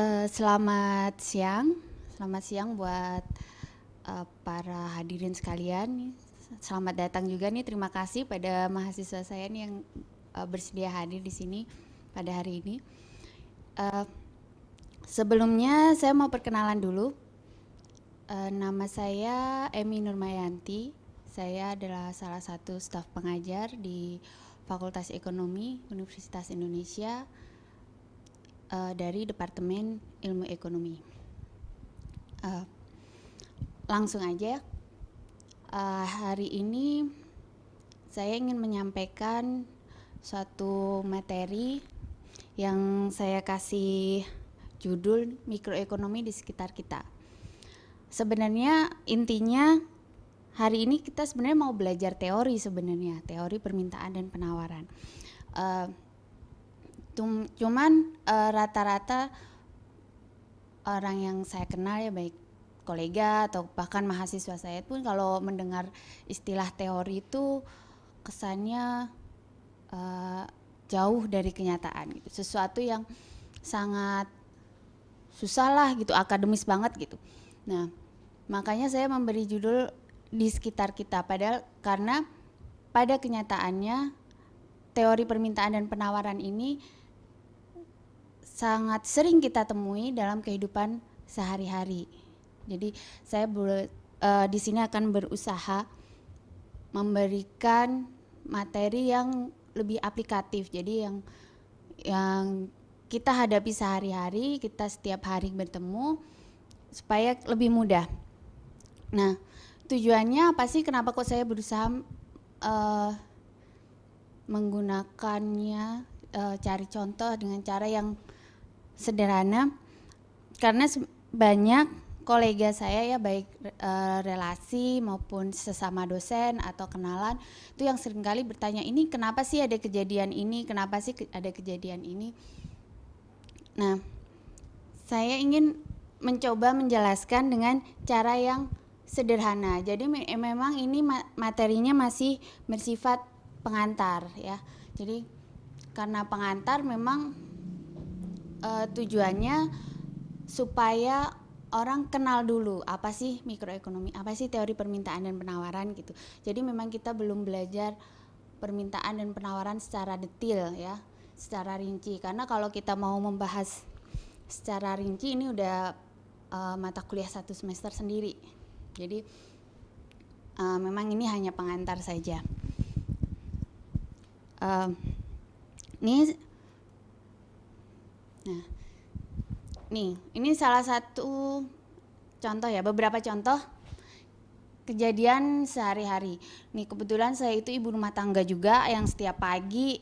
Selamat siang, buat para hadirin sekalian. Selamat datang juga nih, terima kasih pada mahasiswa saya nih yang bersedia hadir di sini pada hari ini. Sebelumnya saya mau perkenalan dulu. Nama saya Emi Nurmayanti. Saya adalah salah satu staf pengajar di Fakultas Ekonomi Universitas Indonesia dari Departemen Ilmu Ekonomi. Langsung aja, hari ini saya ingin menyampaikan suatu materi yang saya kasih judul mikroekonomi di sekitar kita. Sebenarnya intinya hari ini kita sebenarnya mau belajar teori sebenarnya, teori permintaan dan penawaran. Cuman rata-rata orang yang saya kenal ya, baik kolega atau bahkan mahasiswa saya pun kalau mendengar istilah teori itu kesannya jauh dari kenyataan gitu, sesuatu yang sangat susah lah gitu, akademis banget gitu. Nah, makanya saya memberi judul di sekitar kita, padahal karena pada kenyataannya teori permintaan dan penawaran ini sangat sering kita temui dalam kehidupan sehari-hari. Jadi saya di sini akan berusaha memberikan materi yang lebih aplikatif. Jadi yang kita hadapi sehari-hari, kita setiap hari bertemu supaya lebih mudah. Nah, tujuannya apa sih? Kenapa kok saya berusaha menggunakannya, cari contoh dengan cara yang sederhana? Karena banyak kolega saya ya, baik relasi maupun sesama dosen atau kenalan itu yang seringkali bertanya, ini kenapa sih ada kejadian ini, kenapa sih ada kejadian ini. Nah, saya ingin mencoba menjelaskan dengan cara yang sederhana. Jadi memang ini materinya masih bersifat pengantar ya. Jadi karena pengantar memang tujuannya supaya orang kenal dulu apa sih mikroekonomi, apa sih teori permintaan dan penawaran gitu. Jadi memang kita belum belajar permintaan dan penawaran secara detail ya, secara rinci. Karena kalau kita mau membahas secara rinci ini udah mata kuliah 1 semester sendiri. Jadi memang ini hanya pengantar saja. Ini salah satu contoh ya, beberapa contoh kejadian sehari-hari. Nih kebetulan saya itu ibu rumah tangga juga yang setiap pagi,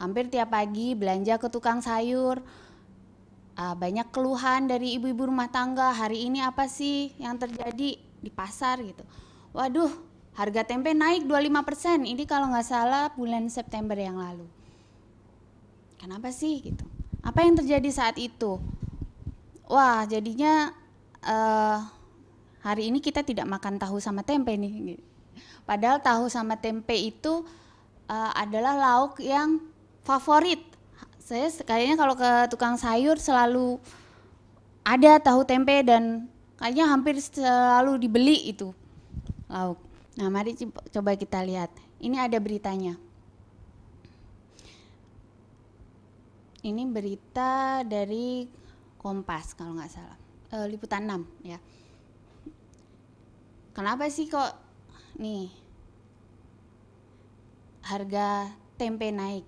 hampir tiap pagi belanja ke tukang sayur. Banyak keluhan dari ibu-ibu rumah tangga, hari ini apa sih yang terjadi di pasar gitu. Waduh, harga tempe naik 25%, ini kalau nggak salah bulan September yang lalu. Kenapa sih gitu? Apa yang terjadi saat itu? Wah, jadinya hari ini kita tidak makan tahu sama tempe nih. Padahal tahu sama tempe itu adalah lauk yang favorit. Saya kayaknya kalau ke tukang sayur selalu ada tahu tempe dan kayaknya hampir selalu dibeli itu lauk. Nah, mari coba kita lihat. Ini ada beritanya. Ini berita dari Kompas kalau nggak salah, Liputan 6 ya. Kenapa sih kok nih harga tempe naik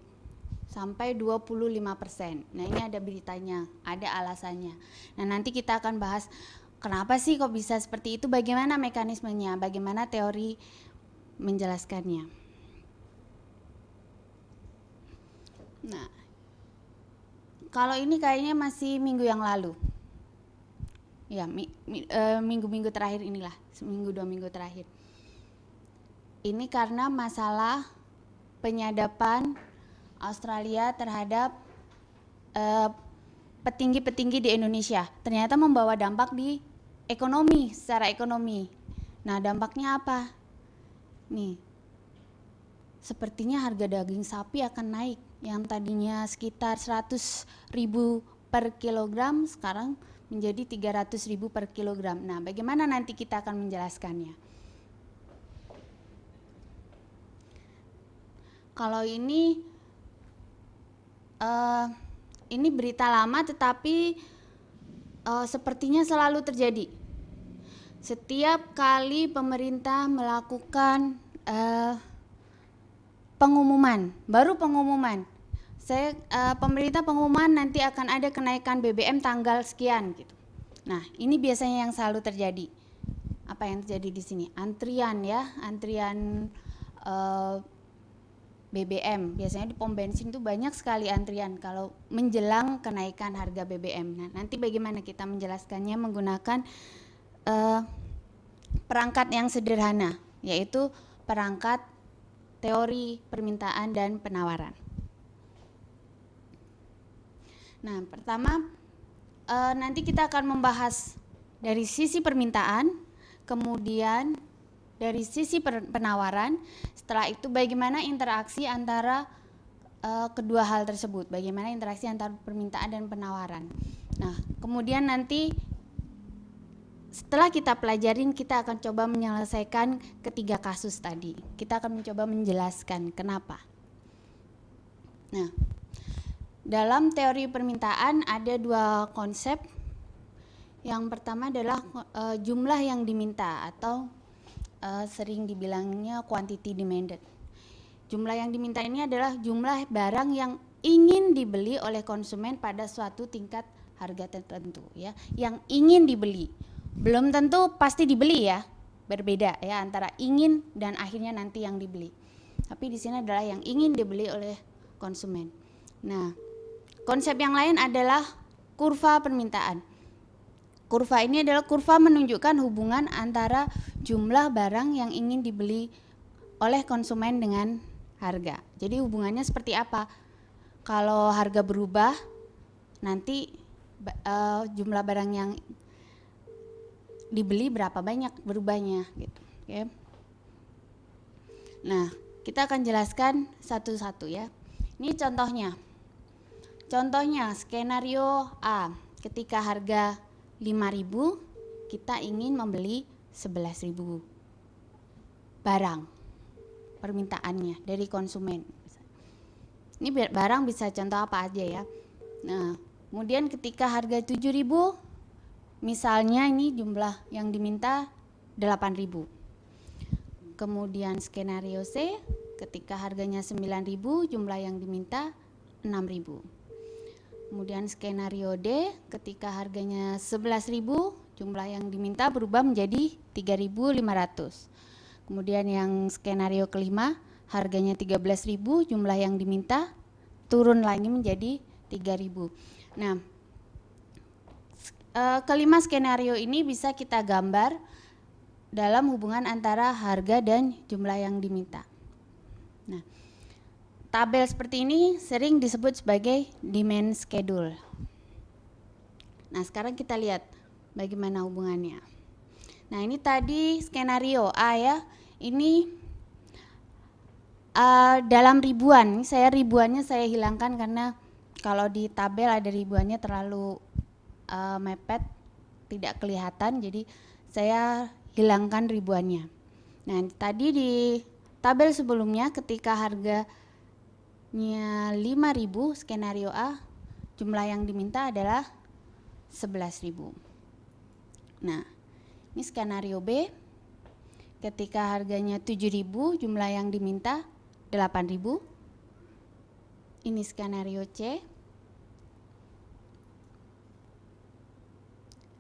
sampai 25%? Nah, ini ada beritanya, ada alasannya. Nah, nanti kita akan bahas kenapa sih kok bisa seperti itu, bagaimana mekanismenya, bagaimana teori menjelaskannya. Nah, kalau ini kayaknya masih minggu yang lalu. Ya, minggu-minggu terakhir inilah, seminggu 2 minggu terakhir. Ini karena masalah penyadapan Australia terhadap petinggi-petinggi di Indonesia. Ternyata membawa dampak di ekonomi, secara ekonomi. Nah, dampaknya apa? Nih, sepertinya harga daging sapi akan naik. Yang tadinya sekitar 100.000 per kilogram sekarang menjadi 300.000 per kilogram. Nah, bagaimana nanti kita akan menjelaskannya? Kalau ini berita lama, tetapi sepertinya selalu terjadi. Setiap kali pemerintah melakukan pengumuman, pemerintah pengumuman nanti akan ada kenaikan BBM tanggal sekian gitu. Nah, ini biasanya yang selalu terjadi. Apa yang terjadi di sini? Antrian BBM. Biasanya di pom bensin itu banyak sekali antrian kalau menjelang kenaikan harga BBM. Nah, nanti bagaimana kita menjelaskannya menggunakan perangkat yang sederhana, yaitu perangkat teori permintaan dan penawaran. Nah, pertama nanti kita akan membahas dari sisi permintaan, kemudian dari sisi penawaran. Setelah itu bagaimana interaksi antara kedua hal tersebut, bagaimana interaksi antara permintaan dan penawaran. Nah, kemudian nanti setelah kita pelajarin, kita akan coba menyelesaikan ketiga kasus tadi. Kita akan mencoba menjelaskan kenapa. Nah, dalam teori permintaan ada dua konsep. Yang pertama adalah jumlah yang diminta atau sering dibilangnya quantity demanded. Jumlah yang diminta ini adalah jumlah barang yang ingin dibeli oleh konsumen pada suatu tingkat harga tertentu, ya. Yang ingin dibeli. Belum tentu pasti dibeli, ya. Berbeda, ya, antara ingin dan akhirnya nanti yang dibeli. Tapi di sini adalah yang ingin dibeli oleh konsumen. Nah, konsep yang lain adalah kurva permintaan. Kurva ini adalah kurva menunjukkan hubungan antara jumlah barang yang ingin dibeli oleh konsumen dengan harga. Jadi hubungannya seperti apa? Kalau harga berubah, nanti jumlah barang yang dibeli berapa banyak berubahnya gitu. Okay. Nah, kita akan jelaskan satu-satu, ya. Ini contohnya. Contohnya skenario A, ketika harga 5.000, kita ingin membeli 11.000 barang permintaannya dari konsumen. Ini barang bisa contoh apa aja, ya. Nah, kemudian ketika harga 7.000, misalnya ini jumlah yang diminta 8.000. Kemudian skenario C, ketika harganya 9.000, jumlah yang diminta 6.000. Kemudian skenario D, ketika harganya 11.000, jumlah yang diminta berubah menjadi 3.500. Kemudian yang skenario kelima, harganya 13.000, jumlah yang diminta turun lagi menjadi 3.000. Nah, kelima skenario ini bisa kita gambar dalam hubungan antara harga dan jumlah yang diminta. Nah, tabel seperti ini sering disebut sebagai demand schedule. Nah, sekarang kita lihat bagaimana hubungannya. Nah, ini tadi skenario A, ya. Ini dalam ribuan. Ribuannya saya hilangkan karena kalau di tabel ada ribuannya terlalu mepet, tidak kelihatan, jadi saya hilangkan ribuannya. Nah, tadi di tabel sebelumnya ketika harganya 5.000 skenario A, jumlah yang diminta adalah 11.000. Nah, ini skenario B, ketika harganya 7.000, jumlah yang diminta 8.000. Ini skenario C.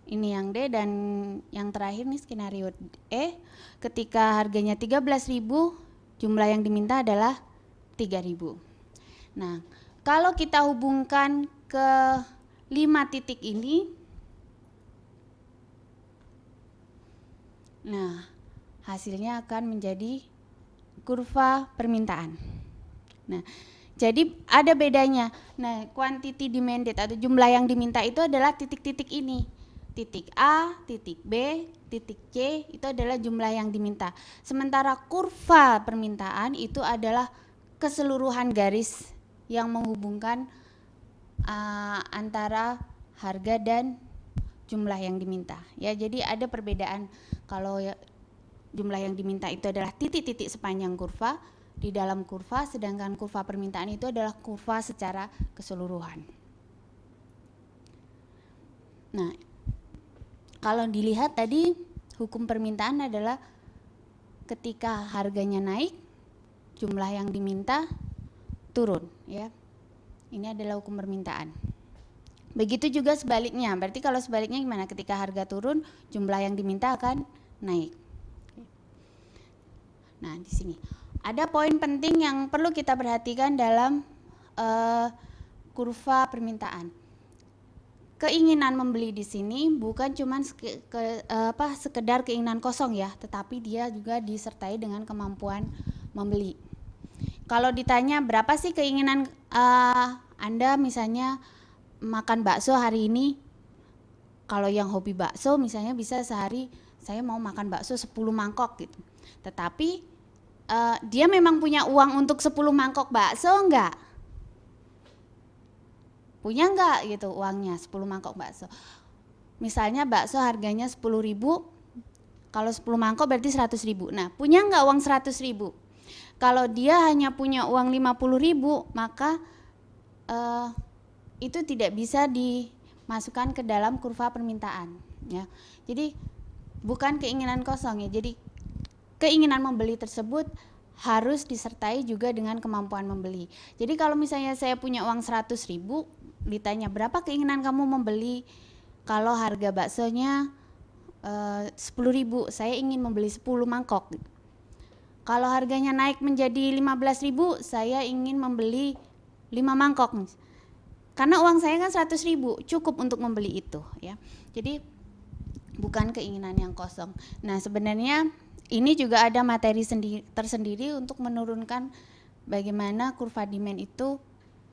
Ini yang D, dan yang terakhir nih skenario E, ketika harganya 13.000, jumlah yang diminta adalah 3.000. Nah, kalau kita hubungkan ke 5 titik ini, nah, hasilnya akan menjadi kurva permintaan. Nah, jadi ada bedanya. Nah, quantity demanded atau jumlah yang diminta itu adalah titik-titik ini. Titik A, titik B, titik C itu adalah jumlah yang diminta. Sementara kurva permintaan itu adalah keseluruhan garis yang menghubungkan antara harga dan jumlah yang diminta ya. Jadi ada perbedaan kalau jumlah yang diminta itu adalah titik-titik sepanjang kurva di dalam kurva, sedangkan kurva permintaan itu adalah kurva secara keseluruhan. Nah, kalau dilihat tadi hukum permintaan adalah ketika harganya naik, jumlah yang diminta turun ya. Ini adalah hukum permintaan. Begitu juga sebaliknya. Berarti kalau sebaliknya gimana? Ketika harga turun, jumlah yang diminta akan naik. Nah, di sini ada poin penting yang perlu kita perhatikan dalam kurva permintaan. Keinginan membeli di sini bukan cuma sekedar keinginan kosong ya, tetapi dia juga disertai dengan kemampuan membeli. Kalau ditanya berapa sih keinginan Anda misalnya makan bakso hari ini, kalau yang hobi bakso misalnya bisa sehari saya mau makan bakso 10 mangkok gitu. Tetapi dia memang punya uang untuk 10 mangkok bakso enggak? Punya enggak gitu uangnya 10 mangkok bakso. Misalnya bakso harganya 10.000, kalau 10 mangkok berarti 100.000. Nah, punya enggak uang 100.000? Kalau dia hanya punya uang 50.000, maka itu tidak bisa dimasukkan ke dalam kurva permintaan ya. Jadi bukan keinginan kosong ya. Jadi keinginan membeli tersebut harus disertai juga dengan kemampuan membeli. Jadi kalau misalnya saya punya uang 100.000, ditanya berapa keinginan kamu membeli, kalau harga baksonya 10.000, saya ingin membeli 10 mangkok. Kalau harganya naik menjadi 15.000, saya ingin membeli 5 mangkok. Karena uang saya kan 100.000, cukup untuk membeli itu ya. Jadi bukan keinginan yang kosong. Nah, sebenarnya ini juga ada materi tersendiri untuk menurunkan bagaimana kurva demand itu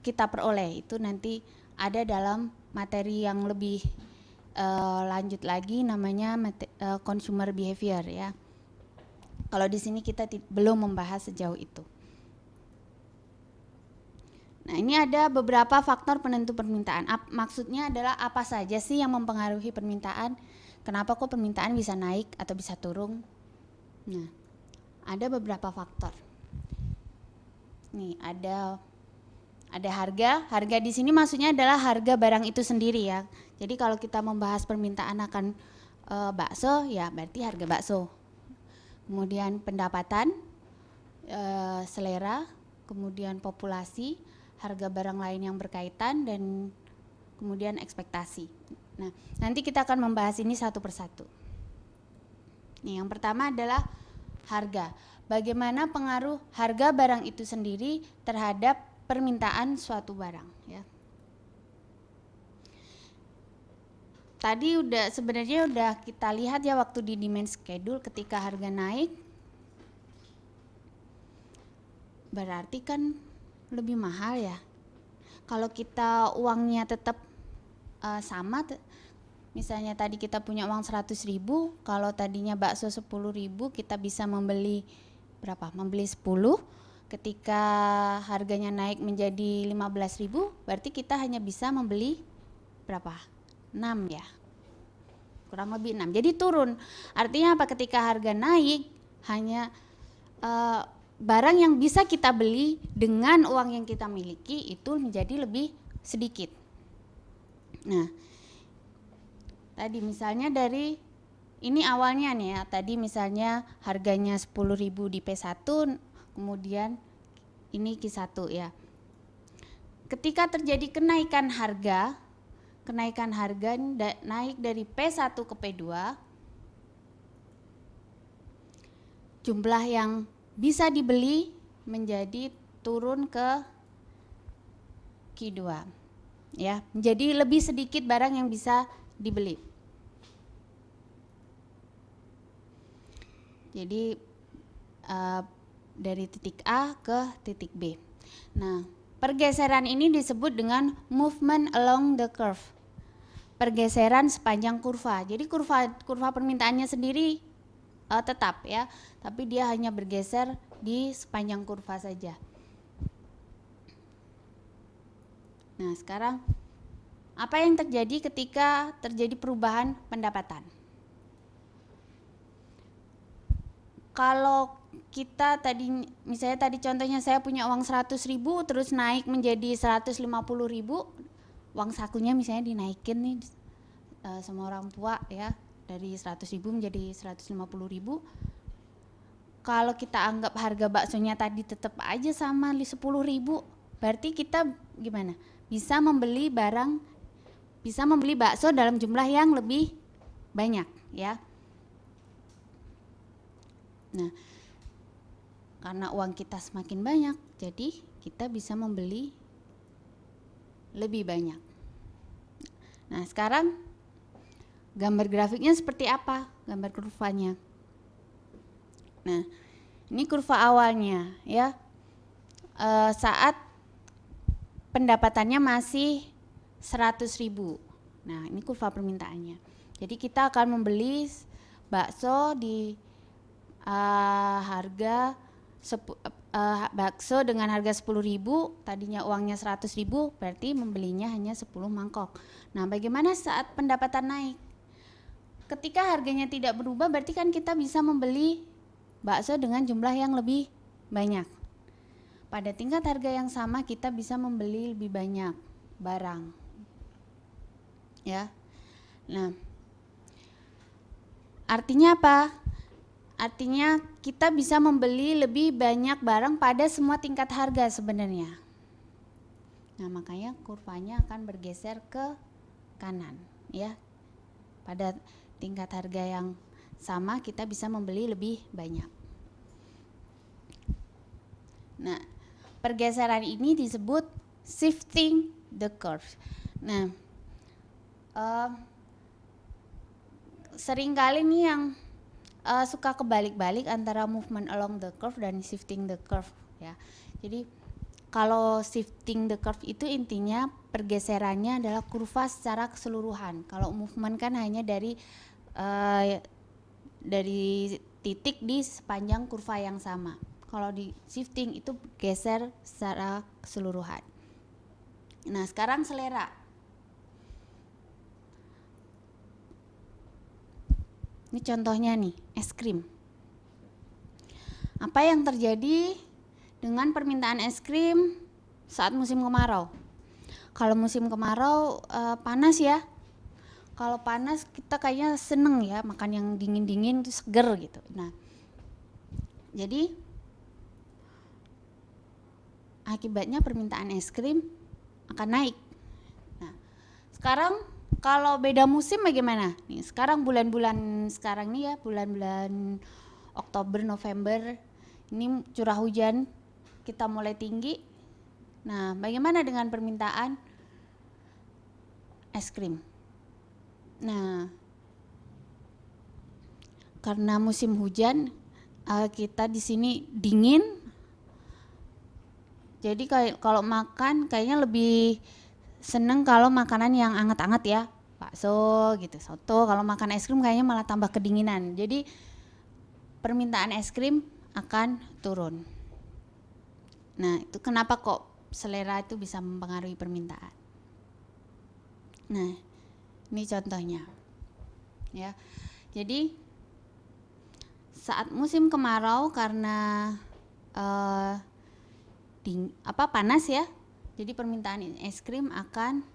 kita peroleh. Itu nanti ada dalam materi yang lebih lanjut lagi, namanya consumer behavior ya. Kalau di sini kita belum membahas sejauh itu. Nah, ini ada beberapa faktor penentu permintaan. Maksudnya adalah apa saja sih yang mempengaruhi permintaan? Kenapa kok permintaan bisa naik atau bisa turun? Nah, ada beberapa faktor. Nih, ada harga. Harga di sini maksudnya adalah harga barang itu sendiri ya. Jadi kalau kita membahas permintaan akan bakso, ya berarti harga bakso. Kemudian pendapatan, selera, kemudian populasi, harga barang lain yang berkaitan, dan kemudian ekspektasi. Nah, nanti kita akan membahas ini satu persatu. Nih, yang pertama adalah harga. Bagaimana pengaruh harga barang itu sendiri terhadap permintaan suatu barang ya. Tadi sebenarnya udah kita lihat ya waktu di demand schedule, ketika harga naik berarti kan lebih mahal ya. Kalau kita uangnya tetap sama, misalnya tadi kita punya uang 100.000, kalau tadinya bakso 10.000, kita bisa membeli berapa? Membeli 10. Ketika harganya naik menjadi 15.000, berarti kita hanya bisa membeli berapa? 6 ya. Kurang lebih 6. Jadi turun. Artinya apa? Ketika harga naik, hanya barang yang bisa kita beli dengan uang yang kita miliki itu menjadi lebih sedikit. Nah, tadi misalnya dari ini awalnya nih ya, tadi misalnya harganya 10.000 di P1, kemudian ini Q1 ya. Ketika terjadi kenaikan harga naik dari P1 ke P2, jumlah yang bisa dibeli menjadi turun ke Q2 ya, menjadi lebih sedikit barang yang bisa dibeli. Jadi dari titik A ke titik B. Nah, pergeseran ini disebut dengan movement along the curve. Pergeseran sepanjang kurva. Jadi kurva permintaannya sendiri tetap ya, tapi dia hanya bergeser di sepanjang kurva saja. Nah, sekarang Apa yang terjadi ketika terjadi perubahan pendapatan? Kalau kita tadi, misalnya tadi contohnya saya punya uang 100.000 terus naik menjadi 150.000, uang sakunya misalnya dinaikin nih sama orang tua ya, dari 100.000 menjadi 150.000. Kalau kita anggap harga baksonya tadi tetap aja sama 10.000, berarti kita gimana? Bisa membeli bakso dalam jumlah yang lebih banyak ya. Nah, karena uang kita semakin banyak, jadi kita bisa membeli lebih banyak. Nah, sekarang gambar grafiknya seperti apa? Gambar kurvanya. Nah, ini kurva awalnya ya. Saat pendapatannya masih 100.000. Nah, ini kurva permintaannya. Jadi kita akan membeli bakso di bakso dengan harga 10.000, tadinya uangnya 100.000, berarti membelinya hanya 10 mangkok. Nah, bagaimana saat pendapatan naik? Ketika harganya tidak berubah, berarti kan kita bisa membeli bakso dengan jumlah yang lebih banyak. Pada tingkat harga yang sama kita bisa membeli lebih banyak barang. Ya. Nah, artinya apa? Artinya kita bisa membeli lebih banyak barang pada semua tingkat harga sebenarnya. Nah, makanya kurvanya akan bergeser ke kanan ya. Pada tingkat harga yang sama kita bisa membeli lebih banyak. Nah, pergeseran ini disebut shifting the curve. Nah, seringkali nih yang suka kebalik-balik antara movement along the curve dan shifting the curve ya. Jadi kalau shifting the curve itu intinya pergeserannya adalah kurva secara keseluruhan. Kalau movement kan hanya dari titik di sepanjang kurva yang sama. Kalau di shifting itu geser secara keseluruhan. Nah, sekarang selera. Ini contohnya nih, es krim. Apa yang terjadi dengan permintaan es krim saat musim kemarau? Kalau musim kemarau panas ya. Kalau panas kita kayaknya seneng ya makan yang dingin-dingin itu seger gitu. Nah, jadi akibatnya permintaan es krim akan naik. Nah, sekarang kalau beda musim bagaimana? Nih, sekarang bulan-bulan sekarang nih ya, bulan-bulan Oktober, November, ini curah hujan kita mulai tinggi. Nah, bagaimana dengan permintaan es krim? Nah, karena musim hujan kita di sini dingin, jadi kalau makan kayaknya lebih seneng kalau makanan yang anget-anget ya, bakso gitu, soto. Kalau makan es krim kayaknya malah tambah kedinginan. Jadi permintaan es krim akan turun. Nah, itu kenapa kok selera itu bisa mempengaruhi permintaan. Nah, ini contohnya. Ya. Jadi saat musim kemarau karena panas ya. Jadi permintaan es krim akan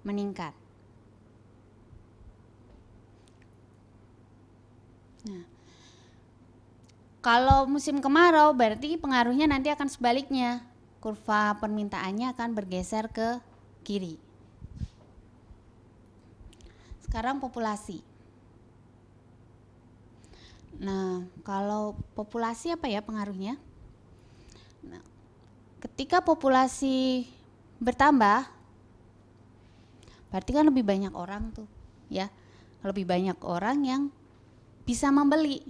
meningkat. Nah, kalau musim kemarau berarti pengaruhnya nanti akan sebaliknya. Kurva permintaannya akan bergeser ke kiri. Sekarang populasi. Nah, kalau populasi apa ya pengaruhnya? Nah, ketika populasi bertambah, berarti kan lebih banyak orang tuh, ya, lebih banyak orang yang bisa membeli.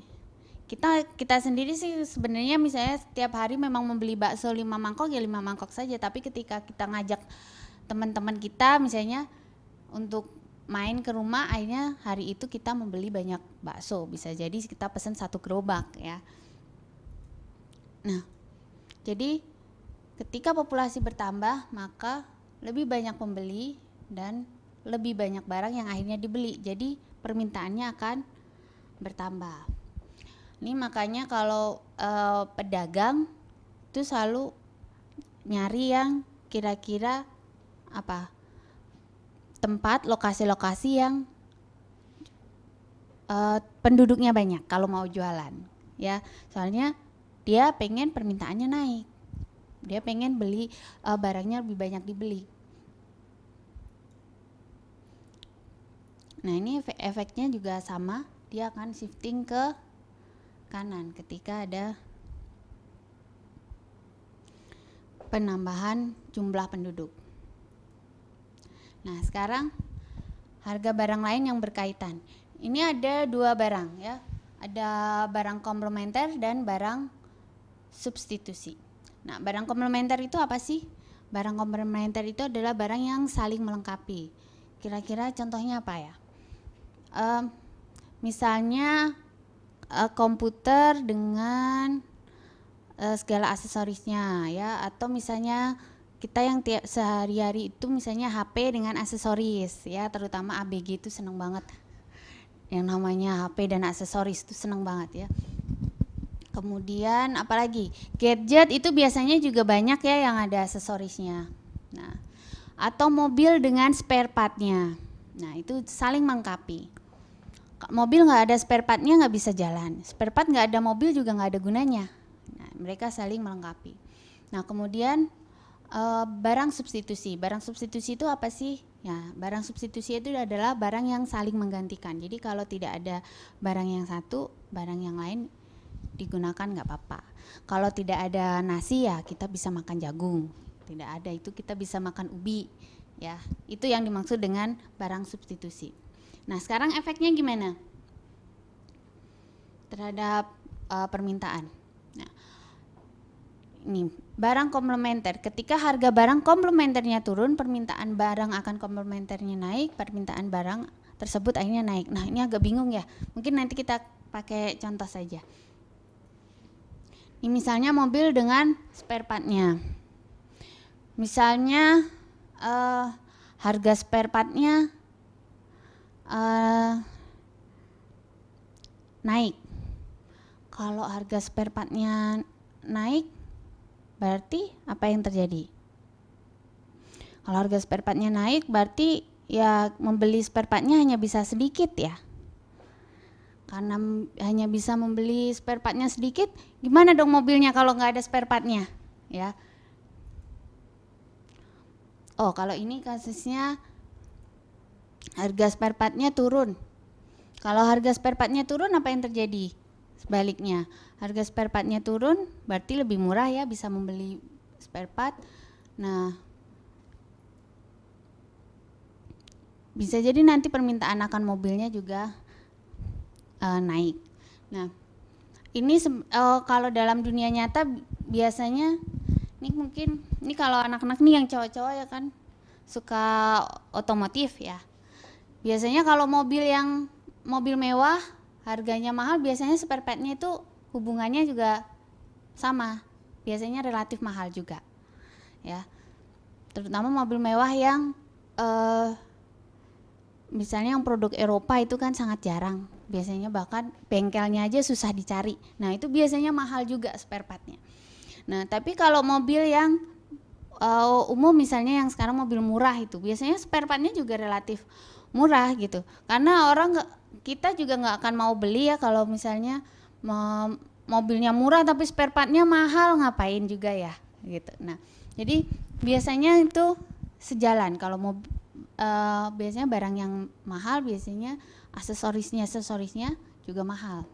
Kita sendiri sih sebenarnya misalnya setiap hari memang membeli bakso 5 mangkok ya 5 mangkok saja, tapi ketika kita ngajak teman-teman kita misalnya untuk main ke rumah, akhirnya hari itu kita membeli banyak bakso, bisa jadi kita pesan 1 gerobak ya. Nah, jadi ketika populasi bertambah maka lebih banyak pembeli dan lebih banyak barang yang akhirnya dibeli. Jadi permintaannya akan bertambah. Ini makanya kalau pedagang itu selalu nyari yang kira-kira apa? Tempat, lokasi-lokasi yang penduduknya banyak kalau mau jualan, ya. Soalnya dia pengen permintaannya naik. Dia pengen beli barangnya lebih banyak dibeli. Nah, ini efeknya juga sama, dia akan shifting ke kanan ketika ada penambahan jumlah penduduk. Nah, sekarang harga barang lain yang berkaitan. Ini ada dua barang ya. Ada barang komplementer dan barang substitusi. Nah, barang komplementer itu apa sih? Barang komplementer itu adalah barang yang saling melengkapi. Kira-kira contohnya apa ya? Misalnya komputer dengan segala aksesorisnya ya, atau misalnya kita yang tiap sehari-hari itu misalnya HP dengan aksesoris ya, terutama ABG itu seneng banget yang namanya HP dan aksesoris, itu seneng banget ya. Kemudian apalagi gadget itu biasanya juga banyak ya yang ada aksesorisnya. Nah, atau mobil dengan spare partnya. Nah, itu saling melengkapi. Mobil nggak ada spare partnya nggak bisa jalan. Spare part nggak ada mobil juga nggak ada gunanya. Nah, mereka saling melengkapi. Nah, kemudian barang substitusi. Barang substitusi itu apa sih? Ya, barang substitusi itu adalah barang yang saling menggantikan. Jadi kalau tidak ada barang yang satu, barang yang lain digunakan nggak apa-apa. Kalau tidak ada nasi ya kita bisa makan jagung. Tidak ada itu kita bisa makan ubi. Ya, itu yang dimaksud dengan barang substitusi. Nah, sekarang efeknya gimana terhadap permintaan? Nah, ini barang komplementer. Ketika harga barang komplementernya turun, permintaan barang akan komplementernya naik, permintaan barang tersebut akhirnya naik. Nah, ini agak bingung ya. Mungkin nanti kita pakai contoh saja. Ini misalnya mobil dengan spare partnya. Misalnya harga spare partnya naik. Kalau harga spare partnya naik, berarti apa yang terjadi? Kalau harga spare partnya naik, berarti ya membeli spare partnya hanya bisa sedikit ya. Karena hanya bisa membeli spare partnya sedikit, gimana dong mobilnya kalau nggak ada spare partnya? Ya. Oh, kalau ini kasusnya harga spare partnya turun. Kalau harga spare partnya turun, apa yang terjadi? Sebaliknya, harga spare partnya turun, berarti lebih murah ya, bisa membeli spare part. Nah, bisa jadi nanti permintaan akan mobilnya juga naik. Nah, ini kalau dalam dunia nyata biasanya, ini kalau anak-anak nih yang cowok-cowok ya kan, suka otomotif ya. Biasanya kalau mobil mewah harganya mahal, biasanya spare partnya itu hubungannya juga sama, biasanya relatif mahal juga ya, terutama mobil mewah yang misalnya yang produk Eropa itu kan sangat jarang, biasanya bahkan bengkelnya aja susah dicari. Nah, itu biasanya mahal juga spare partnya. Nah, tapi kalau mobil yang umum misalnya yang sekarang mobil murah itu biasanya spare partnya juga relatif murah gitu, karena kita juga nggak akan mau beli ya kalau misalnya mobilnya murah tapi spare partnya mahal, ngapain juga ya gitu. Nah, jadi biasanya itu sejalan. Kalau biasanya barang yang mahal biasanya aksesorisnya juga mahal.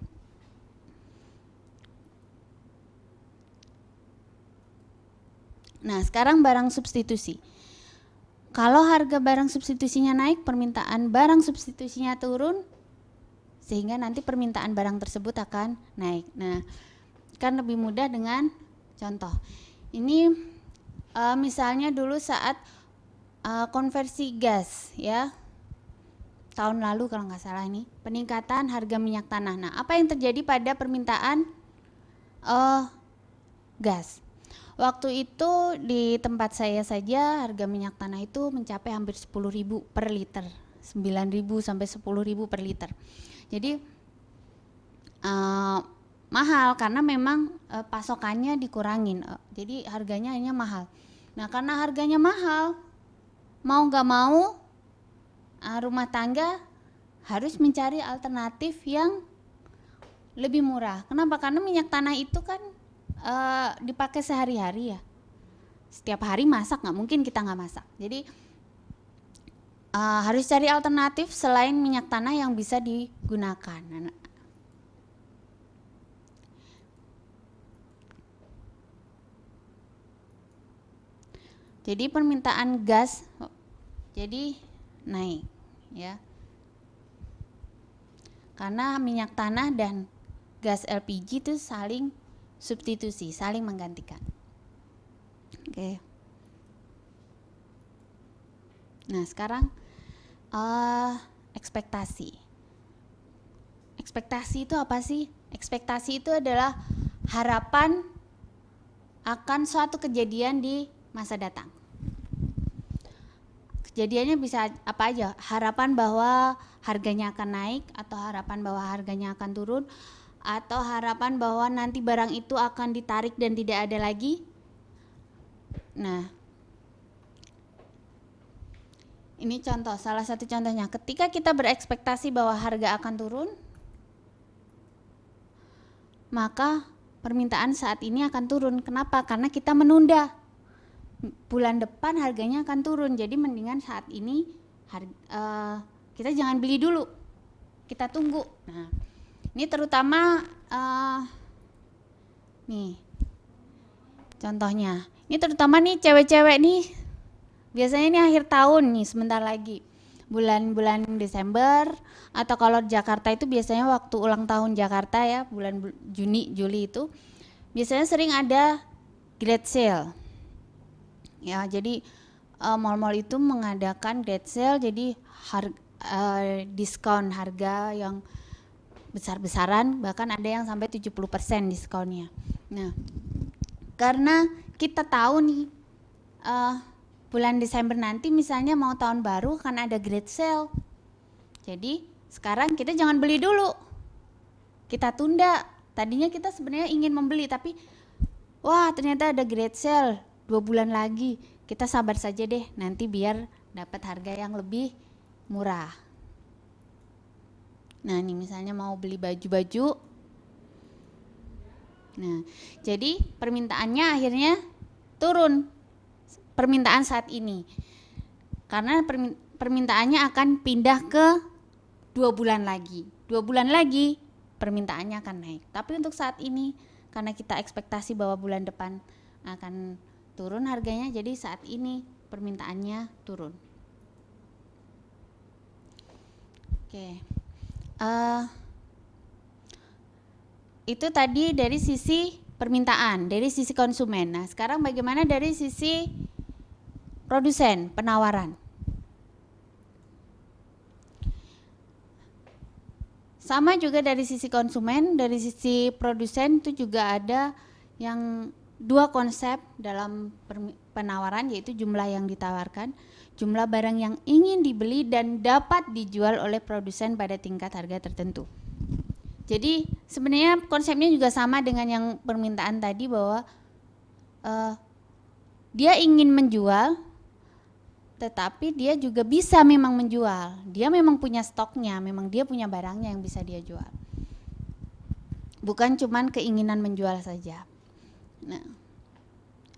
Nah, sekarang barang substitusi. Kalau harga barang substitusinya naik, permintaan barang substitusinya turun, sehingga nanti permintaan barang tersebut akan naik. Nah, kan lebih mudah dengan contoh. Ini misalnya dulu saat konversi gas ya, tahun lalu kalau nggak salah, ini peningkatan harga minyak tanah. Nah, apa yang terjadi pada permintaan gas? waktu itu di tempat saya saja harga minyak tanah itu mencapai hampir 10.000 per liter, 9.000 sampai 10.000 per liter. Jadi mahal karena memang pasokannya dikurangin, jadi harganya hanya mahal. Nah karena harganya mahal, mau nggak mau rumah tangga harus mencari alternatif yang lebih murah. Kenapa? Karena minyak tanah itu kan dipakai sehari-hari ya. Setiap hari masak, nggak mungkin kita nggak masak. Jadi harus cari alternatif selain minyak tanah yang bisa digunakan. Jadi permintaan gas jadi naik ya. Karena minyak tanah dan gas LPG itu saling substitusi, saling menggantikan. Oke. Nah sekarang ekspektasi. Ekspektasi itu apa sih? Ekspektasi itu adalah harapan akan suatu kejadian di masa datang. Kejadiannya bisa apa aja? Harapan bahwa harganya akan naik, atau harapan bahwa harganya akan turun, atau harapan bahwa nanti barang itu akan ditarik dan tidak ada lagi. Nah, ini contoh, salah satu contohnya. Ketika kita berekspektasi bahwa harga akan turun, maka permintaan saat ini akan turun. Kenapa? Karena kita menunda. Bulan depan harganya akan turun, jadi mendingan saat ini kita jangan beli dulu, kita tunggu. Nah, ini terutama nih contohnya, ini terutama nih cewek-cewek nih, biasanya ini akhir tahun nih, sebentar lagi bulan-bulan Desember, atau kalau Jakarta itu biasanya waktu ulang tahun Jakarta ya, bulan Juni Juli itu biasanya sering ada great sale. Ya, jadi mall-mall itu mengadakan great sale, jadi diskon harga yang besar-besaran, bahkan ada yang sampai 70% diskonnya. Nah, karena kita tahu nih bulan Desember nanti misalnya mau tahun baru kan ada great sale. Jadi sekarang kita jangan beli dulu, kita tunda. Tadinya kita sebenarnya ingin membeli, tapi wah ternyata ada great sale 2 bulan lagi, kita sabar saja deh, nanti biar dapat harga yang lebih murah. Nah ini misalnya mau beli baju-baju, nah jadi permintaannya akhirnya turun, permintaan saat ini, karena permintaannya akan pindah ke 2 bulan lagi. 2 bulan lagi permintaannya akan naik. Tapi untuk saat ini karena kita ekspektasi bahwa bulan depan akan turun harganya, jadi saat ini permintaannya turun. Oke. Itu tadi dari sisi permintaan, dari sisi konsumen. Nah, sekarang bagaimana dari sisi produsen, penawaran? Sama juga dari sisi konsumen, dari sisi produsen itu juga ada yang 2 konsep dalam penawaran, yaitu jumlah yang ditawarkan, jumlah barang yang ingin dibeli dan dapat dijual oleh produsen pada tingkat harga tertentu. Jadi sebenarnya konsepnya juga sama dengan yang permintaan tadi, bahwa dia ingin menjual, tetapi dia juga bisa memang menjual. Dia memang punya stoknya, memang dia punya barangnya yang bisa dia jual. Bukan cuman keinginan menjual saja. Nah,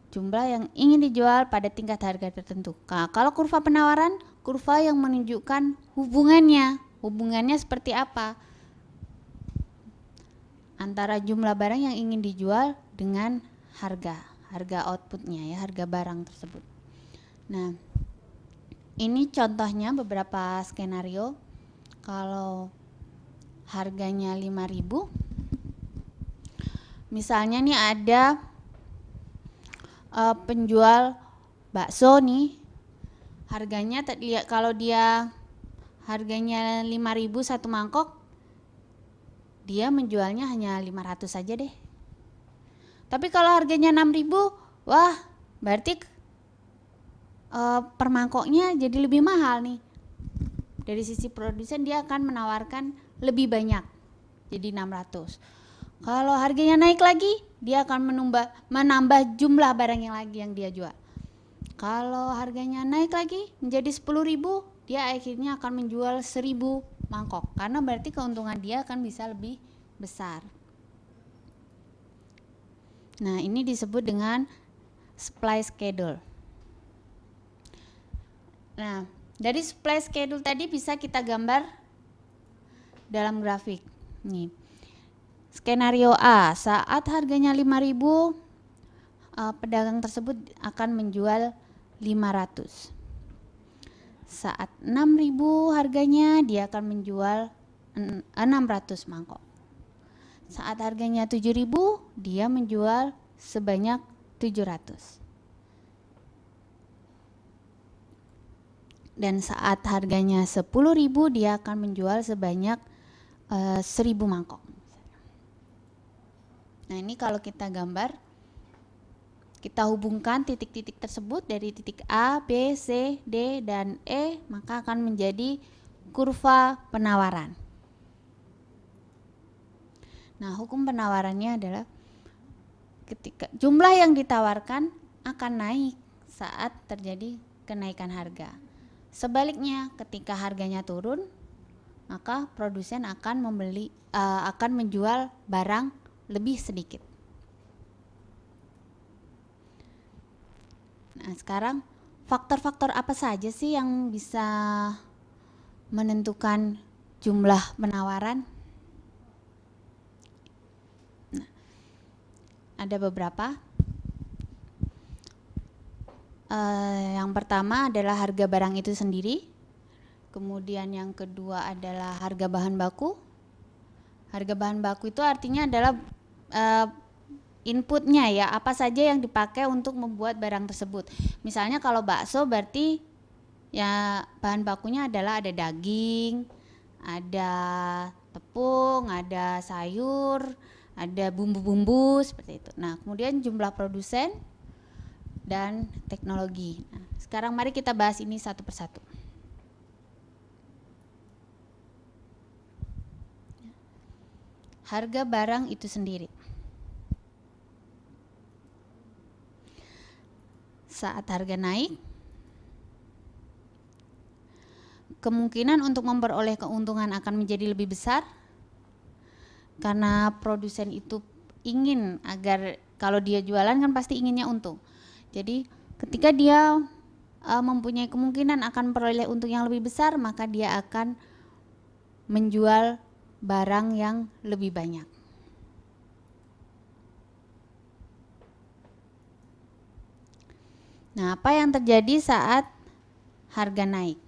jumlah yang ingin dijual pada tingkat harga tertentu. Nah, kalau kurva penawaran, kurva yang menunjukkan hubungannya seperti apa antara jumlah barang yang ingin dijual dengan harga outputnya ya, harga barang tersebut. Nah, ini contohnya beberapa skenario. Kalau harganya 5.000, misalnya nih ada penjual bakso nih, harganya kalau dia harganya 5.000 satu mangkok, dia menjualnya hanya 500 saja deh. Tapi kalau harganya 6.000, wah berarti per mangkoknya jadi lebih mahal nih. Dari sisi produsen dia akan menawarkan lebih banyak, jadi 600. Kalau harganya naik lagi, dia akan menambah jumlah barang yang dia jual. Kalau harganya naik lagi menjadi 10.000, dia akhirnya akan menjual 1.000 mangkok, karena berarti keuntungan dia akan bisa lebih besar. Nah, ini disebut dengan supply schedule. Nah, dari supply schedule tadi bisa kita gambar dalam grafik. Nih. Skenario A, saat harganya 5.000, pedagang tersebut akan menjual 500. Saat 6.000 harganya, dia akan menjual 600 mangkok. Saat harganya 7.000, dia menjual sebanyak 700. Dan saat harganya 10.000, dia akan menjual sebanyak 1.000 mangkok. Nah, ini kalau kita gambar, kita hubungkan titik-titik tersebut dari titik A, B, C, D, dan E, maka akan menjadi kurva penawaran. Nah, hukum penawarannya adalah ketika jumlah yang ditawarkan akan naik saat terjadi kenaikan harga. Sebaliknya, ketika harganya turun, maka produsen akan menjual barang lebih sedikit. Nah, sekarang faktor-faktor apa saja sih yang bisa menentukan jumlah penawaran? Nah, ada beberapa. Yang pertama adalah harga barang itu sendiri. Kemudian yang kedua adalah harga bahan baku. Harga bahan baku itu artinya adalah inputnya ya, apa saja yang dipakai untuk membuat barang tersebut. Misalnya kalau bakso berarti ya bahan bakunya adalah ada daging, ada tepung, ada sayur, ada bumbu-bumbu seperti itu. Nah, kemudian jumlah produsen dan teknologi. Nah, sekarang mari kita bahas ini satu persatu. Harga barang itu sendiri. Saat harga naik, kemungkinan untuk memperoleh keuntungan akan menjadi lebih besar karena produsen itu ingin agar kalau dia jualan kan pasti inginnya untung. Jadi ketika dia mempunyai kemungkinan akan memperoleh untung yang lebih besar, maka dia akan menjual barang yang lebih banyak. Nah, apa yang terjadi saat harga naik?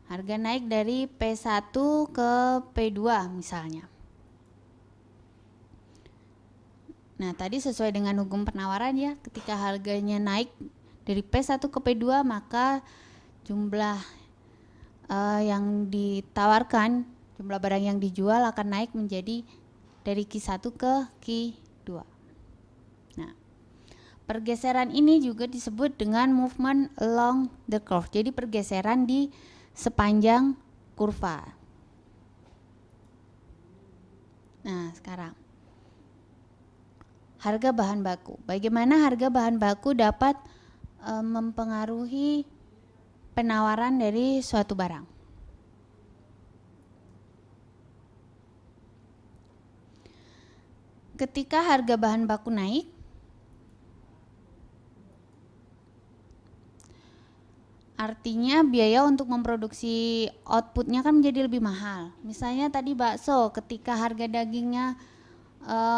Harga naik dari P1 ke P2 misalnya. Nah, tadi sesuai dengan hukum penawaran ya, ketika harganya naik dari P1 ke P2, maka jumlah yang ditawarkan, jumlah barang yang dijual akan naik menjadi dari Q1 ke Q2. Nah, pergeseran ini juga disebut dengan movement along the curve. Jadi pergeseran di sepanjang kurva. Nah, sekarang harga bahan baku. Bagaimana harga bahan baku dapat mempengaruhi penawaran dari suatu barang? Ketika harga bahan baku naik, artinya biaya untuk memproduksi outputnya kan menjadi lebih mahal. Misalnya tadi bakso, ketika harga dagingnya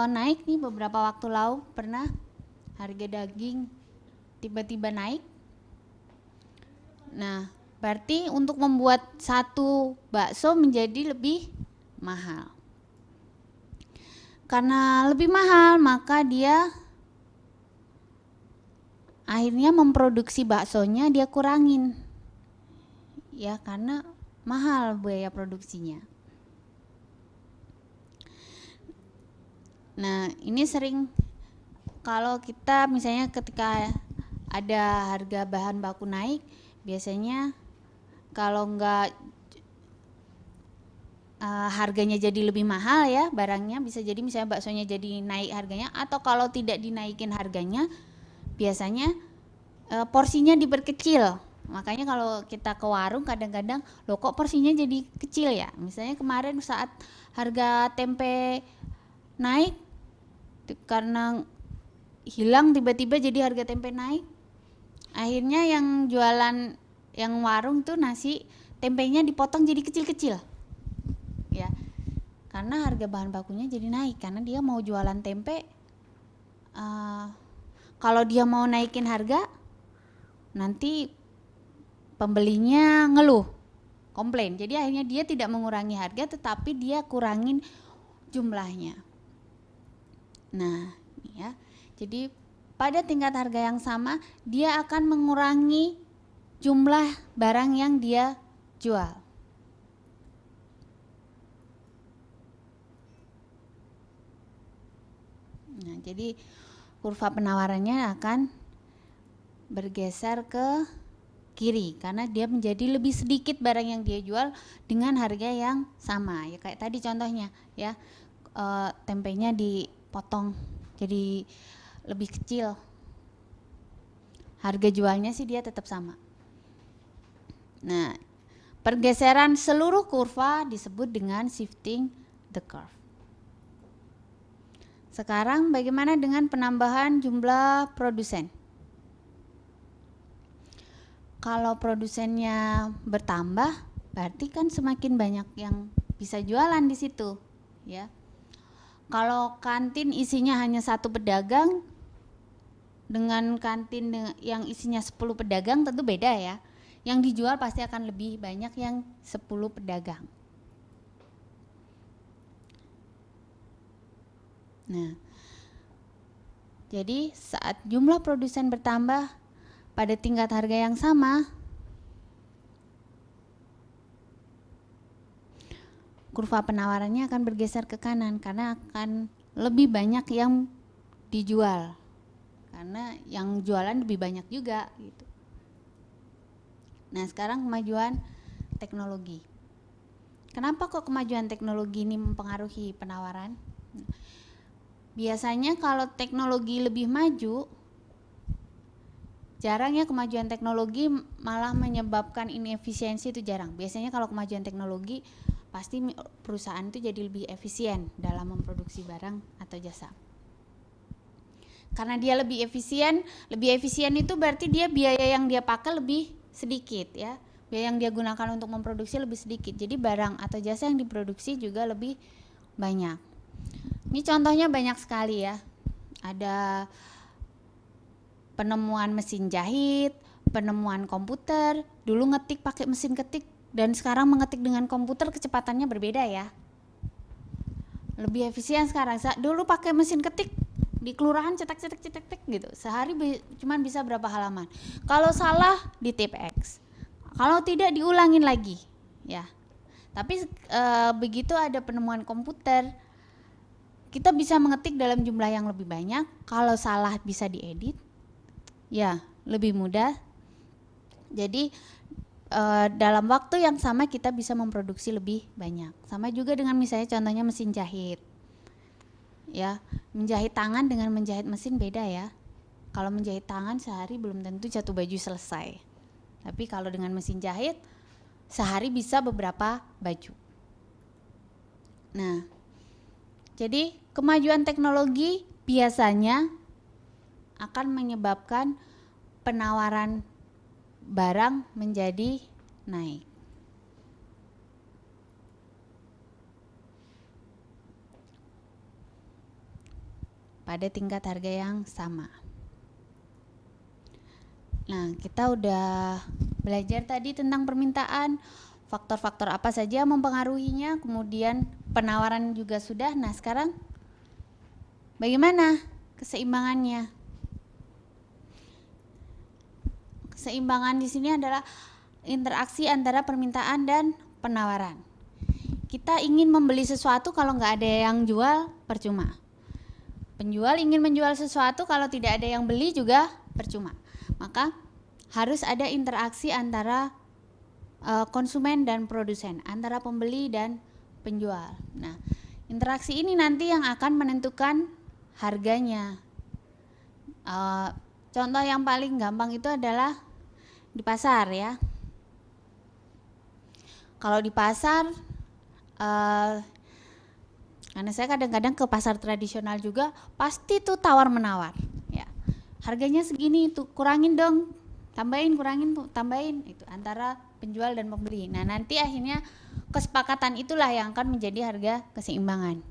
naik nih beberapa waktu lalu, pernah harga daging tiba-tiba naik. Nah, berarti untuk membuat satu bakso menjadi lebih mahal. Karena lebih mahal, maka dia akhirnya memproduksi baksonya dia kurangin. Ya, karena mahal biaya produksinya. Nah, ini sering kalau kita misalnya ketika ada harga bahan baku naik, biasanya kalau enggak harganya jadi lebih mahal ya barangnya, bisa jadi misalnya baksonya jadi naik harganya, atau kalau tidak dinaikin harganya biasanya porsinya diperkecil. Makanya kalau kita ke warung kadang-kadang loh kok porsinya jadi kecil ya. Misalnya kemarin saat harga tempe naik karena hilang tiba-tiba jadi harga tempe naik. Akhirnya yang jualan yang warung tuh nasi tempenya dipotong jadi kecil-kecil. Ya. Karena harga bahan bakunya jadi naik karena dia mau jualan tempe kalau dia mau naikin harga nanti pembelinya ngeluh, komplain. Jadi akhirnya dia tidak mengurangi harga tetapi dia kurangin jumlahnya. Nah, ya. Jadi pada tingkat harga yang sama dia akan mengurangi jumlah barang yang dia jual. Nah, jadi kurva penawarannya akan bergeser ke kiri karena dia menjadi lebih sedikit barang yang dia jual dengan harga yang sama. Ya kayak tadi contohnya ya, tempenya dipotong jadi lebih kecil. Harga jualnya sih dia tetap sama. Nah, pergeseran seluruh kurva disebut dengan shifting the curve. Sekarang bagaimana dengan penambahan jumlah produsen? Kalau produsennya bertambah, berarti kan semakin banyak yang bisa jualan di situ, ya. Kalau kantin isinya hanya 1 pedagang dengan kantin yang isinya 10 pedagang tentu beda ya. Yang dijual pasti akan lebih banyak yang 10 pedagang. Nah, jadi saat jumlah produsen bertambah pada tingkat harga yang sama, kurva penawarannya akan bergeser ke kanan karena akan lebih banyak yang dijual. Karena yang jualan lebih banyak juga gitu. Nah, sekarang kemajuan teknologi. Kenapa kok kemajuan teknologi ini mempengaruhi penawaran? Biasanya kalau teknologi lebih maju, jarang ya kemajuan teknologi malah menyebabkan inefisiensi, itu jarang. Biasanya kalau kemajuan teknologi pasti perusahaan itu jadi lebih efisien dalam memproduksi barang atau jasa. Karena dia lebih efisien itu berarti dia biaya yang dia pakai lebih sedikit ya. Biaya yang dia gunakan untuk memproduksi lebih sedikit. Jadi barang atau jasa yang diproduksi juga lebih banyak. Ini contohnya banyak sekali ya. Ada penemuan mesin jahit, penemuan komputer. Dulu ngetik pakai mesin ketik dan sekarang mengetik dengan komputer kecepatannya berbeda ya. Lebih efisien sekarang. Dulu pakai mesin ketik di kelurahan cetak gitu. Sehari cuma bisa berapa halaman. Kalau salah di tip X. Kalau tidak diulangin lagi ya. Tapi begitu ada penemuan komputer, kita bisa mengetik dalam jumlah yang lebih banyak. Kalau salah bisa diedit, ya lebih mudah. Jadi dalam waktu yang sama kita bisa memproduksi lebih banyak. Sama juga dengan misalnya contohnya mesin jahit. Ya, menjahit tangan dengan menjahit mesin beda ya. Kalau menjahit tangan sehari belum tentu satu baju selesai. Tapi kalau dengan mesin jahit sehari bisa beberapa baju. Nah, jadi kemajuan teknologi biasanya akan menyebabkan penawaran barang menjadi naik. Pada tingkat harga yang sama. Nah, kita udah belajar tadi tentang permintaan, faktor-faktor apa saja mempengaruhinya, kemudian penawaran juga sudah. Nah, sekarang bagaimana keseimbangannya? Keseimbangan di sini adalah interaksi antara permintaan dan penawaran. Kita ingin membeli sesuatu, kalau nggak ada yang jual, percuma. Penjual ingin menjual sesuatu, kalau tidak ada yang beli juga percuma. Maka harus ada interaksi antara konsumen dan produsen, antara pembeli dan penjual. Nah, interaksi ini nanti yang akan menentukan harganya. Contoh yang paling gampang itu adalah di pasar ya. Kalau di pasar, karena saya kadang-kadang ke pasar tradisional juga, pasti tuh tawar menawar. Ya, harganya segini tuh, kurangin dong, tambahin, kurangin, tambahin, itu antara penjual dan pembeli. Nah, nanti akhirnya kesepakatan itulah yang akan menjadi harga keseimbangan.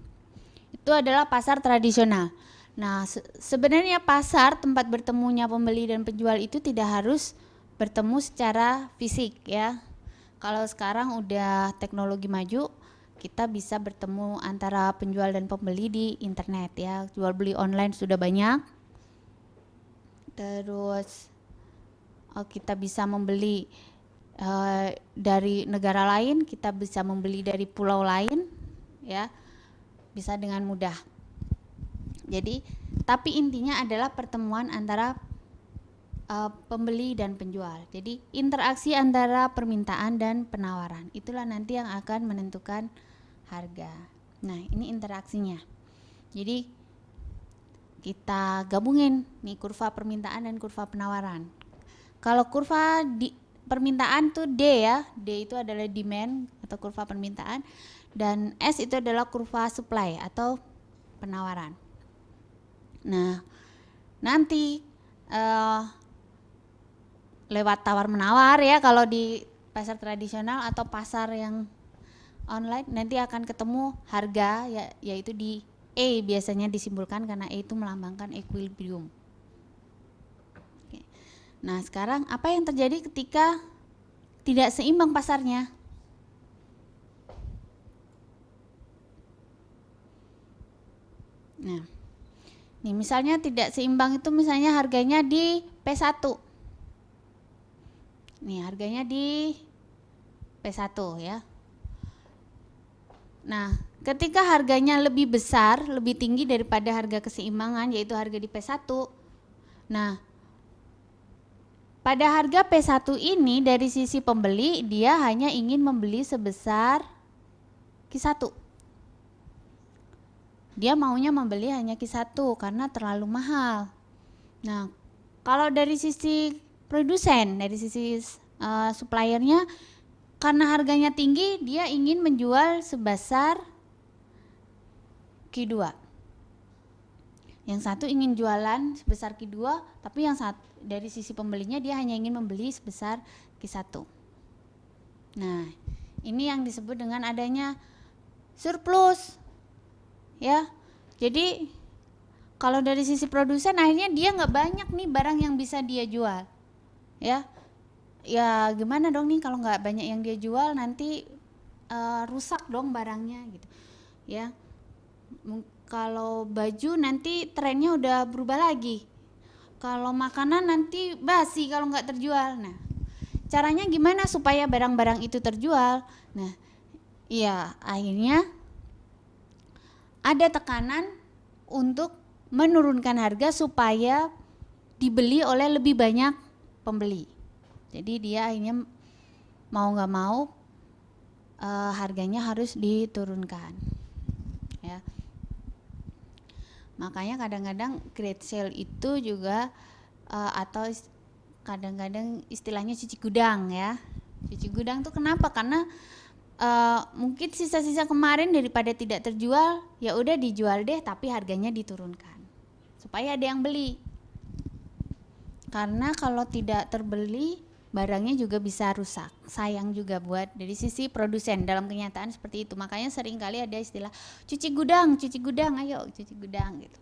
Itu adalah pasar tradisional. Nah, sebenarnya pasar tempat bertemunya pembeli dan penjual itu tidak harus bertemu secara fisik ya. Kalau sekarang udah teknologi maju, kita bisa bertemu antara penjual dan pembeli di internet ya. Jual beli online sudah banyak. Terus kita bisa membeli dari negara lain, kita bisa membeli dari pulau lain ya. Bisa dengan mudah. Jadi, tapi intinya adalah pertemuan antara pembeli dan penjual. Jadi interaksi antara permintaan dan penawaran itulah nanti yang akan menentukan harga. Nah, ini interaksinya. Jadi kita gabungin nih kurva permintaan dan kurva penawaran. Kalau kurva di permintaan tuh D ya, D itu adalah demand atau kurva permintaan, dan S itu adalah kurva supply atau penawaran. Nah, nanti lewat tawar menawar ya kalau di pasar tradisional atau pasar yang online nanti akan ketemu harga ya, yaitu di E biasanya disimbolkan karena E itu melambangkan equilibrium. Oke. Nah, sekarang apa yang terjadi ketika tidak seimbang pasarnya? Nah, nih misalnya tidak seimbang itu misalnya harganya di P1. Nih harganya di P1 ya. Nah, ketika harganya lebih besar, lebih tinggi daripada harga keseimbangan yaitu harga di P1. Nah, pada harga P1 ini dari sisi pembeli dia hanya ingin membeli sebesar Q1. Dia maunya membeli hanya Q1 karena terlalu mahal. Nah, kalau dari sisi produsen, dari sisi suppliernya, karena harganya tinggi dia ingin menjual sebesar Q2. Yang satu ingin jualan sebesar Q2, tapi yang satu dari sisi pembelinya dia hanya ingin membeli sebesar Q1. Nah, ini yang disebut dengan adanya surplus ya. Jadi kalau dari sisi produsen akhirnya dia nggak banyak nih barang yang bisa dia jual ya. Ya gimana dong nih kalau nggak banyak yang dia jual, nanti rusak dong barangnya gitu ya. Kalau baju nanti trennya udah berubah lagi, kalau makanan nanti basi kalau nggak terjual. Nah, caranya gimana supaya barang-barang itu terjual? Nah, ya akhirnya ada tekanan untuk menurunkan harga supaya dibeli oleh lebih banyak pembeli. Jadi dia akhirnya mau nggak mau harganya harus diturunkan ya. Makanya kadang-kadang great sale itu juga atau kadang-kadang istilahnya cuci gudang ya. Cuci gudang tuh kenapa? Karena mungkin sisa-sisa kemarin daripada tidak terjual, ya udah dijual deh tapi harganya diturunkan supaya ada yang beli. Karena kalau tidak terbeli barangnya juga bisa rusak, sayang juga buat dari sisi produsen. Dalam kenyataan seperti itu, makanya sering kali ada istilah cuci gudang, ayo cuci gudang gitu.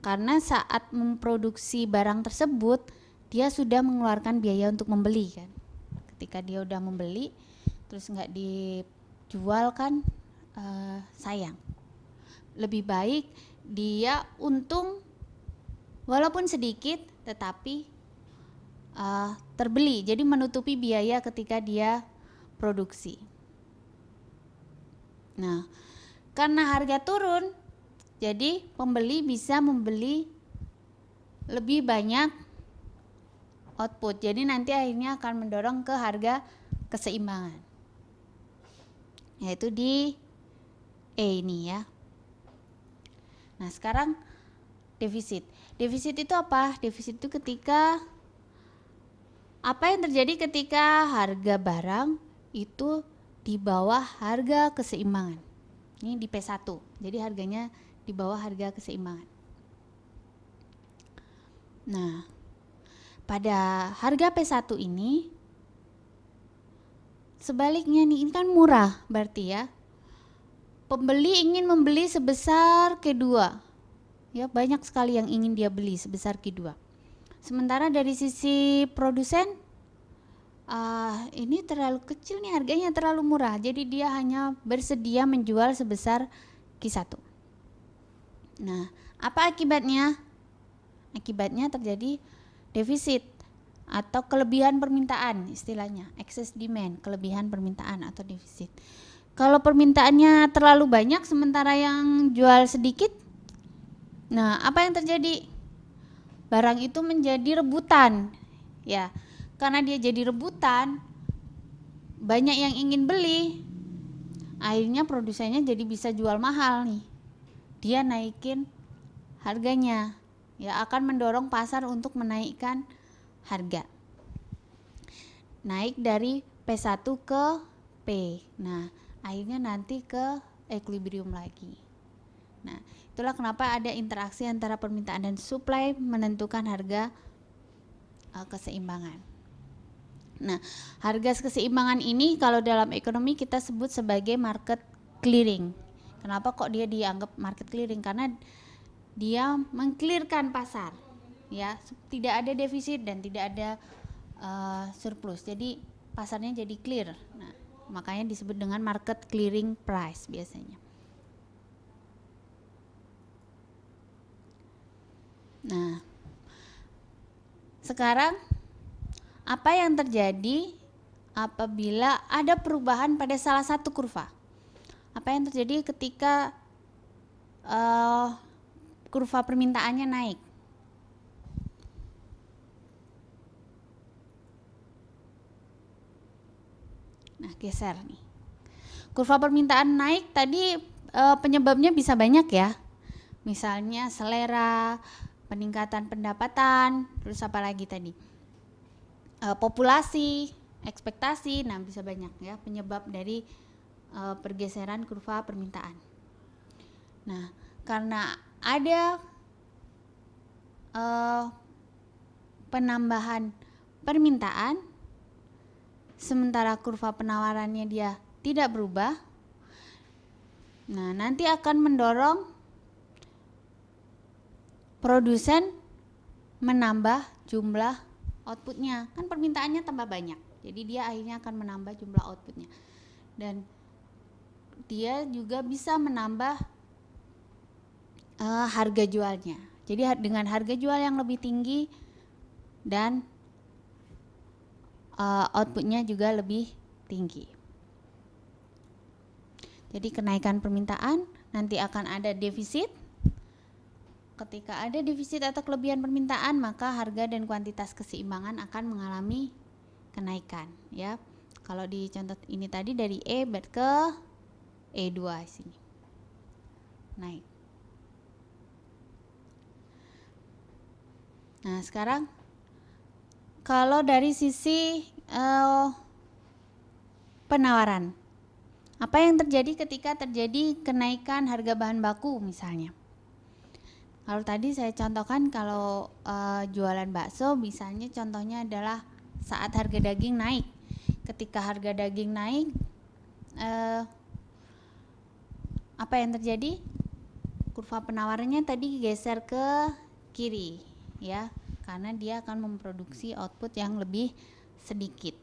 Karena saat memproduksi barang tersebut dia sudah mengeluarkan biaya untuk membeli kan. Ketika dia udah membeli terus nggak dijual kan sayang. Lebih baik dia untung walaupun sedikit tetapi terbeli, jadi menutupi biaya ketika dia produksi. Nah, karena harga turun, jadi pembeli bisa membeli lebih banyak output. Jadi nanti akhirnya akan mendorong ke harga keseimbangan. Yaitu di E ini ya. Nah, sekarang defisit. Defisit itu apa? Defisit itu ketika apa yang terjadi ketika harga barang itu di bawah harga keseimbangan. Ini di P1. Jadi harganya di bawah harga keseimbangan. Nah, pada harga P1 ini sebaliknya nih, ini kan murah berarti ya. Pembeli ingin membeli sebesar Q2. Ya, banyak sekali yang ingin dia beli sebesar Q2. Sementara dari sisi produsen ini terlalu kecil nih, harganya terlalu murah. Jadi dia hanya bersedia menjual sebesar Q1. Nah, apa akibatnya? Akibatnya terjadi defisit atau kelebihan permintaan, istilahnya excess demand, kelebihan permintaan atau defisit. Kalau permintaannya terlalu banyak sementara yang jual sedikit, nah apa yang terjadi? Barang itu menjadi rebutan, ya. Karena dia jadi rebutan, banyak yang ingin beli, akhirnya produsennya jadi bisa jual mahal nih. Dia naikin harganya, ya, akan mendorong pasar untuk menaikkan harga. Naik dari P1 ke P. Nah, akhirnya nanti ke equilibrium lagi. Nah, itulah kenapa ada interaksi antara permintaan dan supply menentukan harga keseimbangan. Nah, harga keseimbangan ini kalau dalam ekonomi kita sebut sebagai market clearing. Kenapa kok dia dianggap market clearing? Karena dia mengclearkan pasar, ya, tidak ada defisit dan tidak ada surplus. Jadi pasarnya jadi clear. Nah, makanya disebut dengan market clearing price biasanya. Nah, sekarang apa yang terjadi apabila ada perubahan pada salah satu kurva? Apa yang terjadi ketika kurva permintaannya naik? Nah, geser nih. Kurva permintaan naik tadi penyebabnya bisa banyak ya. Misalnya selera, peningkatan pendapatan, terus apa lagi tadi? Populasi, ekspektasi, nah bisa banyak ya penyebab dari pergeseran kurva permintaan. Nah, karena ada penambahan permintaan sementara kurva penawarannya dia tidak berubah, nah nanti akan mendorong produsen menambah jumlah outputnya. Kan permintaannya tambah banyak, jadi dia akhirnya akan menambah jumlah outputnya dan dia juga bisa menambah harga jualnya. Jadi dengan harga jual yang lebih tinggi dan outputnya juga lebih tinggi. Jadi kenaikan permintaan nanti akan ada defisit. Ketika ada defisit atau kelebihan permintaan, maka harga dan kuantitas keseimbangan akan mengalami kenaikan, ya. Kalau di contoh ini tadi dari E ke E2 sini. Naik. Nah, sekarang kalau dari sisi penawaran, apa yang terjadi ketika terjadi kenaikan harga bahan baku misalnya? Kalau tadi saya contohkan kalau jualan bakso, misalnya contohnya adalah saat harga daging naik. Ketika harga daging naik, apa yang terjadi? Kurva penawarannya tadi geser ke kiri, ya, karena dia akan memproduksi output yang lebih sedikit.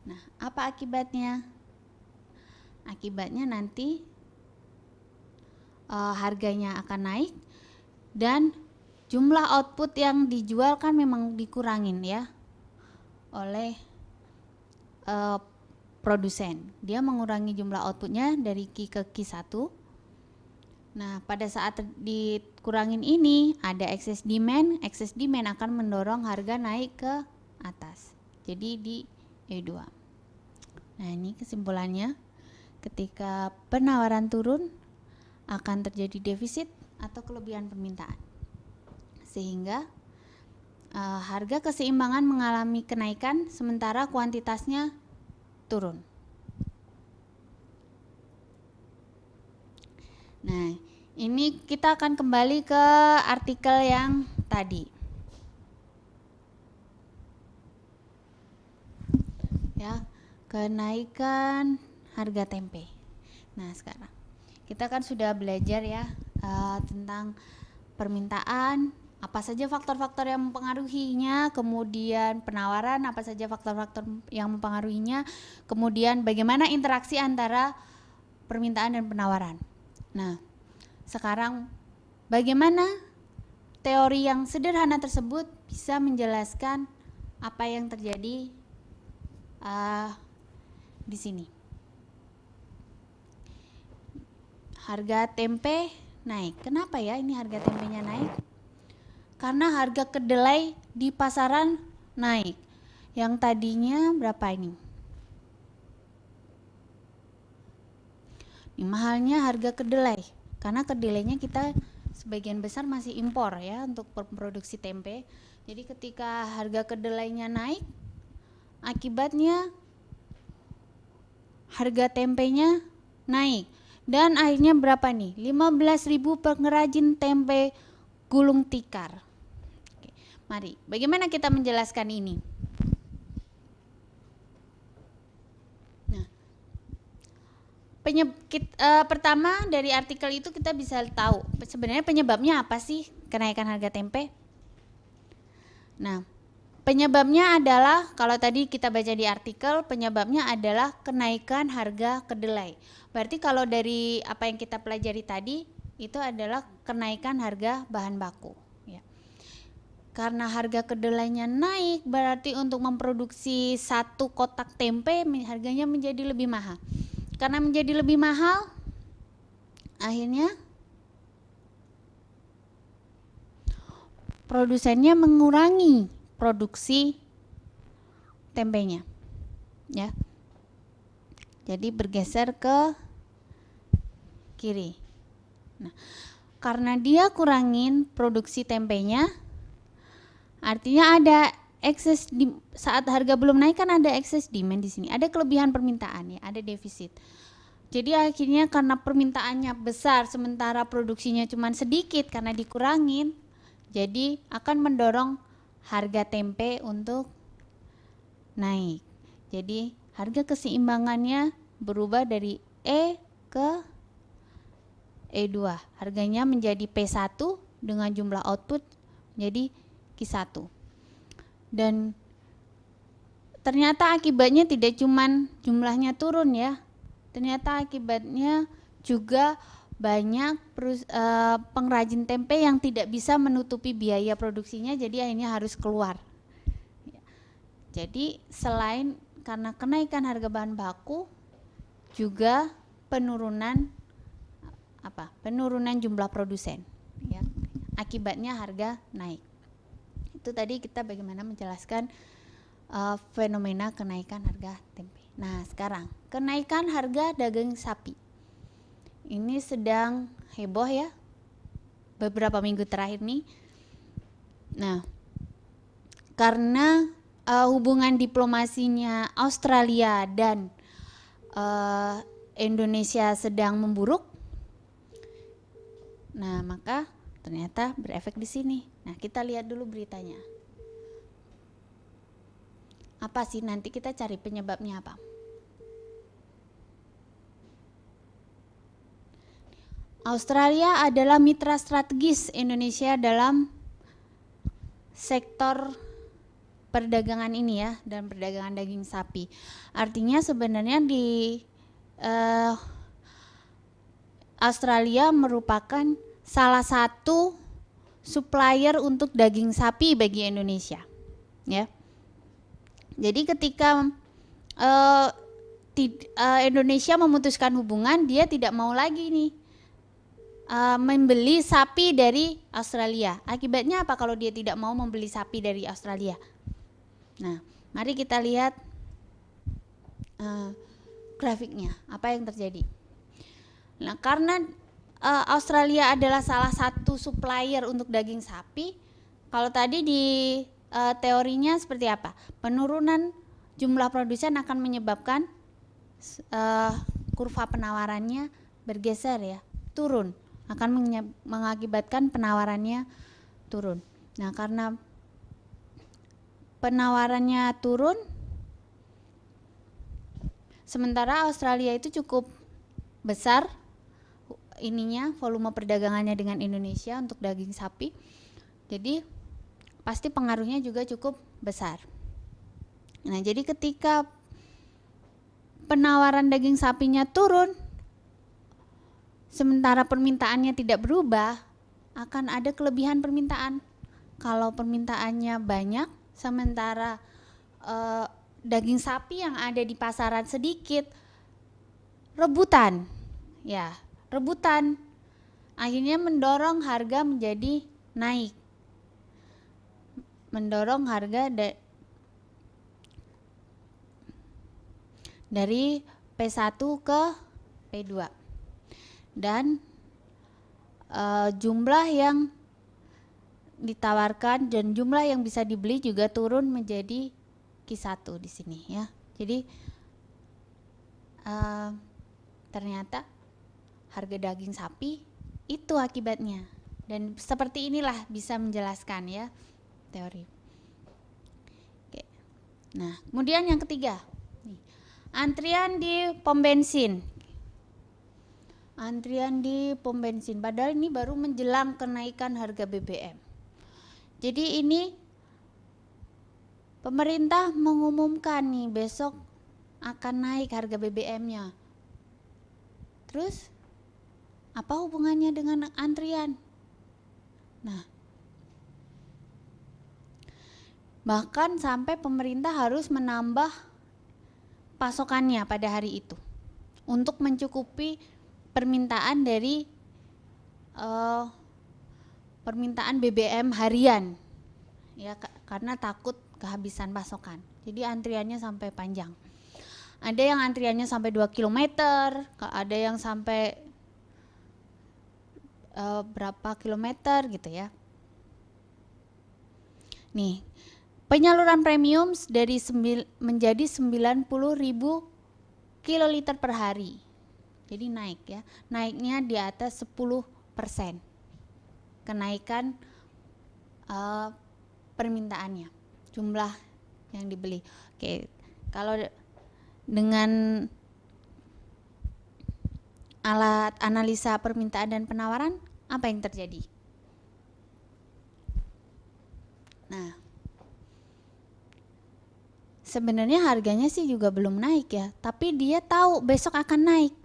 Nah, apa akibatnya? Akibatnya nanti harganya akan naik dan jumlah output yang dijual kan memang dikurangin ya oleh produsen. Dia mengurangi jumlah outputnya dari Q ke Q1. Nah, pada saat dikurangin ini ada excess demand akan mendorong harga naik ke atas. Jadi di E2. Nah, ini kesimpulannya, ketika penawaran turun akan terjadi defisit atau kelebihan permintaan. Sehingga harga keseimbangan mengalami kenaikan sementara kuantitasnya turun. Nah, ini kita akan kembali ke artikel yang tadi. Ya, kenaikan harga tempe. Nah, sekarang kita kan sudah belajar ya tentang permintaan, apa saja faktor-faktor yang mempengaruhinya, kemudian penawaran, apa saja faktor-faktor yang mempengaruhinya, kemudian bagaimana interaksi antara permintaan dan penawaran. Nah, sekarang bagaimana teori yang sederhana tersebut bisa menjelaskan apa yang terjadi di sini. Harga tempe naik. Kenapa ya ini harga tempenya naik? Karena harga kedelai di pasaran naik. Yang tadinya berapa ini? Ini mahalnya harga kedelai. Karena kedelainya kita sebagian besar masih impor ya untuk produksi tempe. Jadi ketika harga kedelainya naik, akibatnya harga tempenya naik. Dan akhirnya berapa nih? 15.000 pengrajin tempe gulung tikar. Oke, mari, bagaimana kita menjelaskan ini? Nah, pertama dari artikel itu kita bisa tahu sebenarnya penyebabnya apa sih kenaikan harga tempe. Nah, penyebabnya adalah, kalau tadi kita baca di artikel, penyebabnya adalah kenaikan harga kedelai. Berarti kalau dari apa yang kita pelajari tadi, itu adalah kenaikan harga bahan baku. Ya. Karena harga kedelainya naik, berarti untuk memproduksi satu kotak tempe harganya menjadi lebih mahal. Karena menjadi lebih mahal, akhirnya produsennya mengurangi produksi tempenya, ya. Jadi bergeser ke kiri. Nah, karena dia kurangin produksi tempenya, artinya ada excess saat harga belum naik kan ada excess demand di sini, ada kelebihan permintaan ya, ada defisit. Jadi akhirnya karena permintaannya besar sementara produksinya cuma sedikit karena dikurangin, jadi akan mendorong harga tempe untuk naik. Jadi harga keseimbangannya berubah dari E ke E2. Harganya menjadi P1 dengan jumlah output menjadi Q1. Dan ternyata akibatnya tidak cuman jumlahnya turun ya. Ternyata akibatnya juga banyak pengrajin tempe yang tidak bisa menutupi biaya produksinya, jadi akhirnya harus keluar. Jadi selain karena kenaikan harga bahan baku, juga penurunan jumlah produsen. Ya. Akibatnya harga naik. Itu tadi kita bagaimana menjelaskan fenomena kenaikan harga tempe. Nah sekarang kenaikan harga daging sapi. Ini sedang heboh ya beberapa minggu terakhir nih. Nah karena hubungan diplomasinya Australia dan Indonesia sedang memburuk, nah maka ternyata berefek di sini. Nah kita lihat dulu beritanya. Apa sih, nanti kita cari penyebabnya apa? Australia adalah mitra strategis Indonesia dalam sektor perdagangan ini ya, dan perdagangan daging sapi. Artinya sebenarnya di Australia merupakan salah satu supplier untuk daging sapi bagi Indonesia, ya. Jadi ketika Indonesia memutuskan hubungan, dia tidak mau lagi nih membeli sapi dari Australia. Akibatnya apa kalau dia tidak mau membeli sapi dari Australia? Nah, mari kita lihat grafiknya, apa yang terjadi. Nah, karena Australia adalah salah satu supplier untuk daging sapi, kalau tadi di teorinya seperti apa? Penurunan jumlah produsen akan menyebabkan kurva penawarannya bergeser ya, turun, akan mengakibatkan penawarannya turun. Nah, karena penawarannya turun, sementara Australia itu cukup besar ininya, volume perdagangannya dengan Indonesia untuk daging sapi, jadi pasti pengaruhnya juga cukup besar. Nah, jadi ketika penawaran daging sapinya turun, sementara permintaannya tidak berubah, akan ada kelebihan permintaan. Kalau permintaannya banyak, sementara daging sapi yang ada di pasaran sedikit, rebutan, ya, rebutan. Akhirnya mendorong harga menjadi naik, mendorong harga dari P1 ke P2, dan jumlah yang ditawarkan dan jumlah yang bisa dibeli juga turun menjadi Q1 di sini ya. Jadi ternyata harga daging sapi itu akibatnya, dan seperti inilah bisa menjelaskan ya teori. Oke. Nah, kemudian yang ketiga, antrian di pom bensin. Antrian di pom bensin, padahal ini baru menjelang kenaikan harga BBM. Jadi ini pemerintah mengumumkan nih besok akan naik harga BBM-nya. Terus apa hubungannya dengan antrian? Nah, bahkan sampai pemerintah harus menambah pasokannya pada hari itu untuk mencukupi permintaan dari permintaan BBM harian ya, karena takut kehabisan pasokan. Jadi antriannya sampai panjang. Ada yang antriannya sampai 2 km, ada yang sampai berapa kilometer gitu ya. Nih, penyaluran premium dari menjadi 90.000 kiloliter per hari. Jadi naik ya, naiknya di atas 10% kenaikan permintaannya, jumlah yang dibeli. Oke, kalau dengan alat analisa permintaan dan penawaran, apa yang terjadi? Nah, sebenarnya harganya sih juga belum naik ya, tapi dia tahu besok akan naik.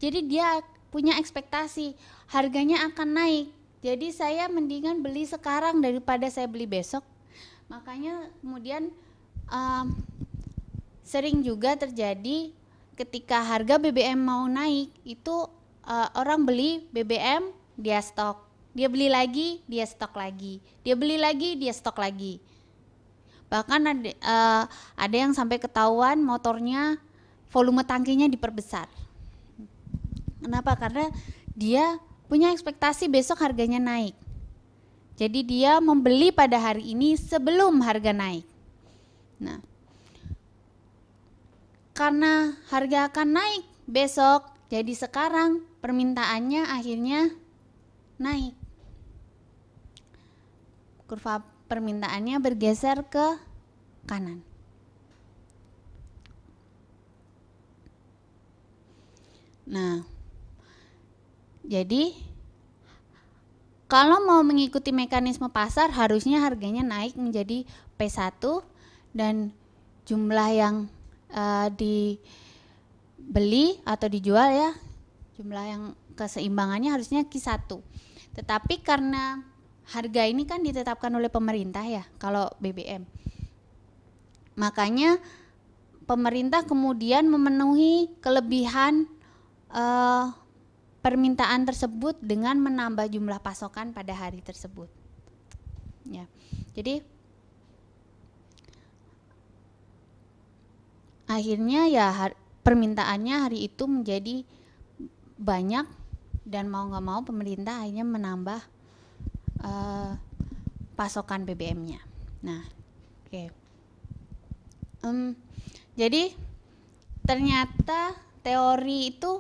Jadi dia punya ekspektasi harganya akan naik. Jadi saya mendingan beli sekarang daripada saya beli besok. Makanya kemudian sering juga terjadi ketika harga BBM mau naik itu orang beli BBM, dia stok, dia beli lagi, dia stok lagi, dia beli lagi, dia stok lagi. Bahkan ada yang sampai ketahuan motornya volume tangkinya diperbesar. Kenapa? Karena dia punya ekspektasi besok harganya naik. Jadi dia membeli pada hari ini sebelum harga naik. Nah, karena harga akan naik besok, jadi sekarang permintaannya akhirnya naik. Kurva permintaannya bergeser ke kanan. Nah, jadi kalau mau mengikuti mekanisme pasar harusnya harganya naik menjadi P1 dan jumlah yang dibeli atau dijual ya, jumlah yang keseimbangannya harusnya Q1. Tetapi karena harga ini kan ditetapkan oleh pemerintah ya kalau BBM. Makanya pemerintah kemudian memenuhi kelebihan permintaan tersebut dengan menambah jumlah pasokan pada hari tersebut. Ya, jadi akhirnya ya permintaannya hari itu menjadi banyak dan mau nggak mau pemerintah akhirnya menambah pasokan BBM-nya. Nah, oke. Jadi ternyata teori itu